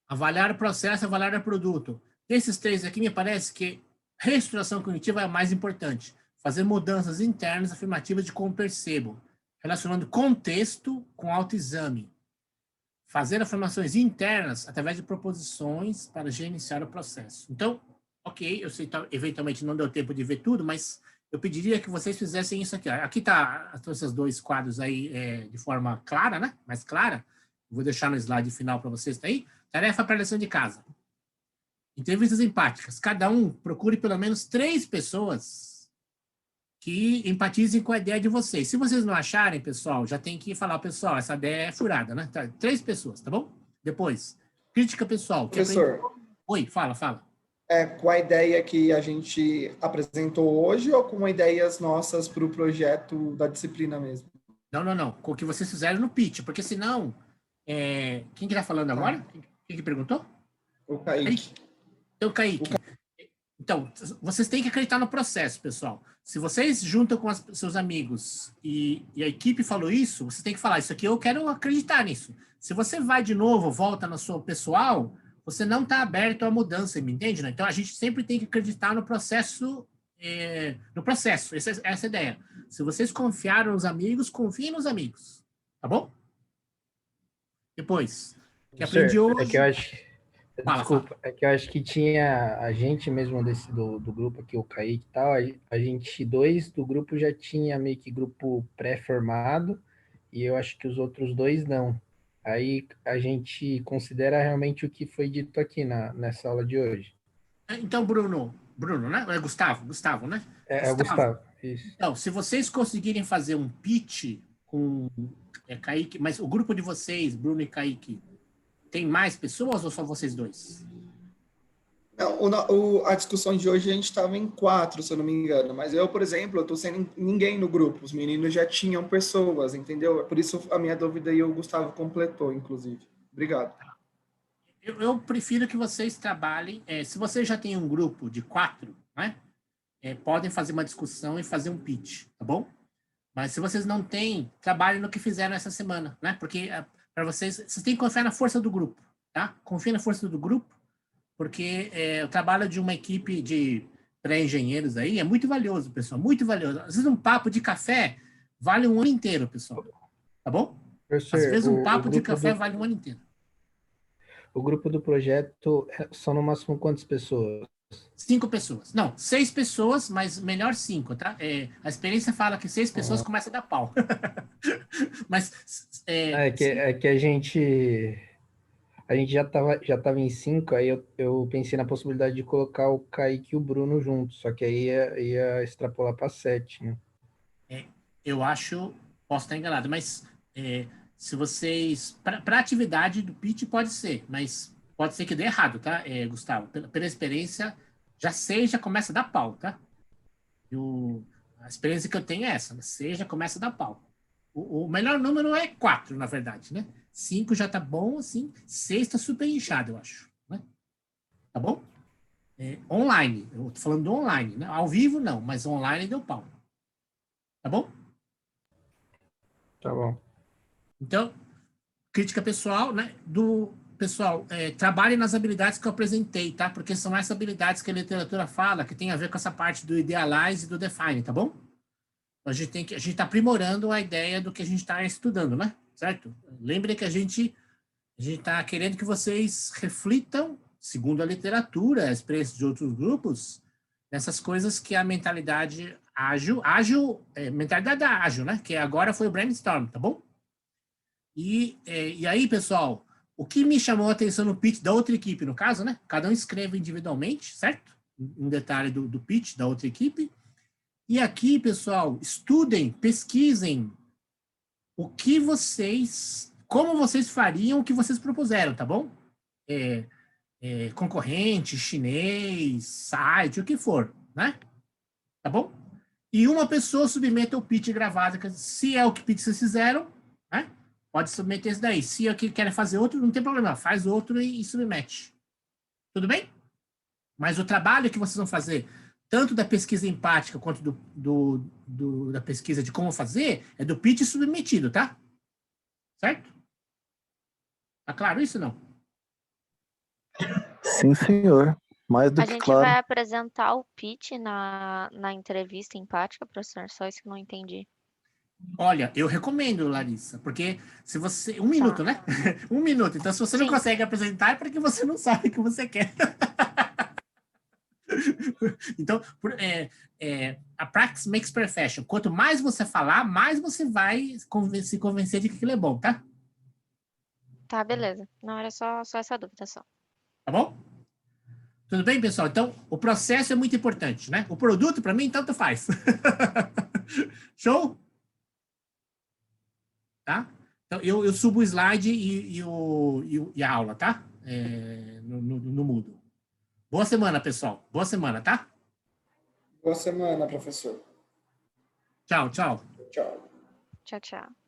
avaliar o processo, avaliar o produto. Desses 3 aqui, me parece que reestruturação cognitiva é a mais importante. Fazer mudanças internas afirmativas de como percebo, relacionando contexto com autoexame. Fazer afirmações internas através de proposições para gerenciar o processo. Então, ok, eu sei que eventualmente não deu tempo de ver tudo, mas eu pediria que vocês fizessem isso aqui. Ó. Aqui tá esses dois quadros aí de forma clara, né? Mais clara. Vou deixar no slide final para vocês aí. Tarefa para lição de casa. Entrevistas empáticas. Cada um procure pelo menos 3 pessoas que empatizem com a ideia de vocês. Se vocês não acharem, pessoal, já tem que falar, pessoal, essa ideia é furada, né? 3 pessoas, tá bom? Depois, crítica pessoal. Professor. Oi, fala. Com a ideia que a gente apresentou hoje ou com ideias nossas para o projeto da disciplina mesmo? Não. Com o que vocês fizeram no pitch, porque senão... Quem que tá falando agora? Quem que perguntou? O Kaique. Então, Kaique. Então, vocês têm que acreditar no processo, pessoal. Se vocês juntam com seus amigos e a equipe falou isso, você tem que falar, isso aqui eu quero acreditar nisso. Se você vai de novo, volta no seu pessoal, você não está aberto à mudança, me entende? Né? Então, a gente sempre tem que acreditar no processo. Essa é a ideia. Se vocês confiaram nos amigos, confiem nos amigos. Tá bom? Depois, que aprendi hoje... É que eu acho... Desculpa, fala. É que eu acho que tinha a gente mesmo do grupo aqui, o Kaique e tal, a gente, 2 do grupo já tinha meio que grupo pré-formado, e eu acho que os outros 2 não. Aí a gente considera realmente o que foi dito aqui nessa aula de hoje. Então, Bruno, né? É Gustavo, né? É o Gustavo, isso. Então, se vocês conseguirem fazer um pitch com Kaique, mas o grupo de vocês, Bruno e Kaique, tem mais pessoas ou só vocês 2? Não, a discussão de hoje a gente estava em 4, se eu não me engano. Mas eu, por exemplo, eu estou sem ninguém no grupo. Os meninos já tinham pessoas, entendeu? Por isso a minha dúvida e o Gustavo completou, inclusive. Obrigado. Eu prefiro que vocês trabalhem... se vocês já têm um grupo de 4, né? Podem fazer uma discussão e fazer um pitch, tá bom? Mas se vocês não têm, trabalhem no que fizeram essa semana, né? Porque... para vocês têm que confiar na força do grupo, tá? Confia na força do grupo, porque o trabalho de uma equipe de pré-engenheiros aí é muito valioso, pessoal, muito valioso. Às vezes um papo de café vale um ano inteiro, pessoal, tá bom? Professor, às vezes um papo de café vale um ano inteiro. O grupo do projeto são no máximo quantas pessoas? 5 pessoas. Não, 6 pessoas, mas melhor 5, tá? A experiência fala que 6 pessoas começa a dar pau. Mas... que a gente já tava em 5, aí eu pensei na possibilidade de colocar o Kaique e o Bruno juntos, só que aí ia extrapolar para 7, né? Eu acho, posso estar enganado, mas se vocês... Para atividade do pitch pode ser, mas pode ser que dê errado, tá, Gustavo? Pela experiência, já começa a dar pau, tá? A experiência que eu tenho é essa, 6 já começa a dar pau. O melhor número é 4, na verdade, né? 5 já tá bom, assim. 6 tá super inchado, eu acho. Né? Tá bom? Online. Eu tô falando do online, né? Ao vivo, não. Mas online deu pau. Tá bom? Tá bom. Então, crítica pessoal, né? Pessoal, trabalhe nas habilidades que eu apresentei, tá? Porque são essas habilidades que a literatura fala, que tem a ver com essa parte do idealize e do define, tá bom? A gente está aprimorando a ideia do que a gente está estudando, né? Certo? Lembre que a gente está querendo que vocês reflitam, segundo a literatura, a experiência de outros grupos, nessas coisas que a mentalidade ágil, mentalidade ágil, né? Que agora foi o brainstorm, tá bom? E aí, pessoal, o que me chamou a atenção no pitch da outra equipe, no caso, né? Cada um escreve individualmente, certo? Um detalhe do pitch da outra equipe. E aqui, pessoal, estudem, pesquisem como vocês fariam o que vocês propuseram, tá bom? Concorrente, chinês, site, o que for, né? Tá bom? E uma pessoa submeta o pitch gravado, se é o que pitch vocês fizeram, né? Pode submeter esse daí. Se é o que querem fazer outro, não tem problema, faz outro e submete. Tudo bem? Mas o trabalho que vocês vão fazer, tanto da pesquisa empática quanto da pesquisa de como fazer, é do pitch submetido, tá? Certo? Tá claro isso ou não? Sim, senhor. Mais do A que gente claro. vai apresentar o pitch na entrevista empática, professor? Só isso que eu não entendi. Olha, eu recomendo, Larissa, porque se você... 1 minuto, né? 1 minuto. Então, se você não consegue apresentar, é porque você não sabe o que você quer. Então, a practice makes perfection. Quanto mais você falar, mais você vai se convencer de que aquilo é bom, tá? Tá, beleza. Não era só essa dúvida só. Tá bom? Tudo bem, pessoal? Então, o processo é muito importante, né? O produto, para mim, tanto faz. Show? Tá? Então, eu subo o slide e a aula, tá? No Moodle. Boa semana, pessoal. Boa semana, tá? Boa semana, professor. Tchau, tchau. Tchau. Tchau, tchau.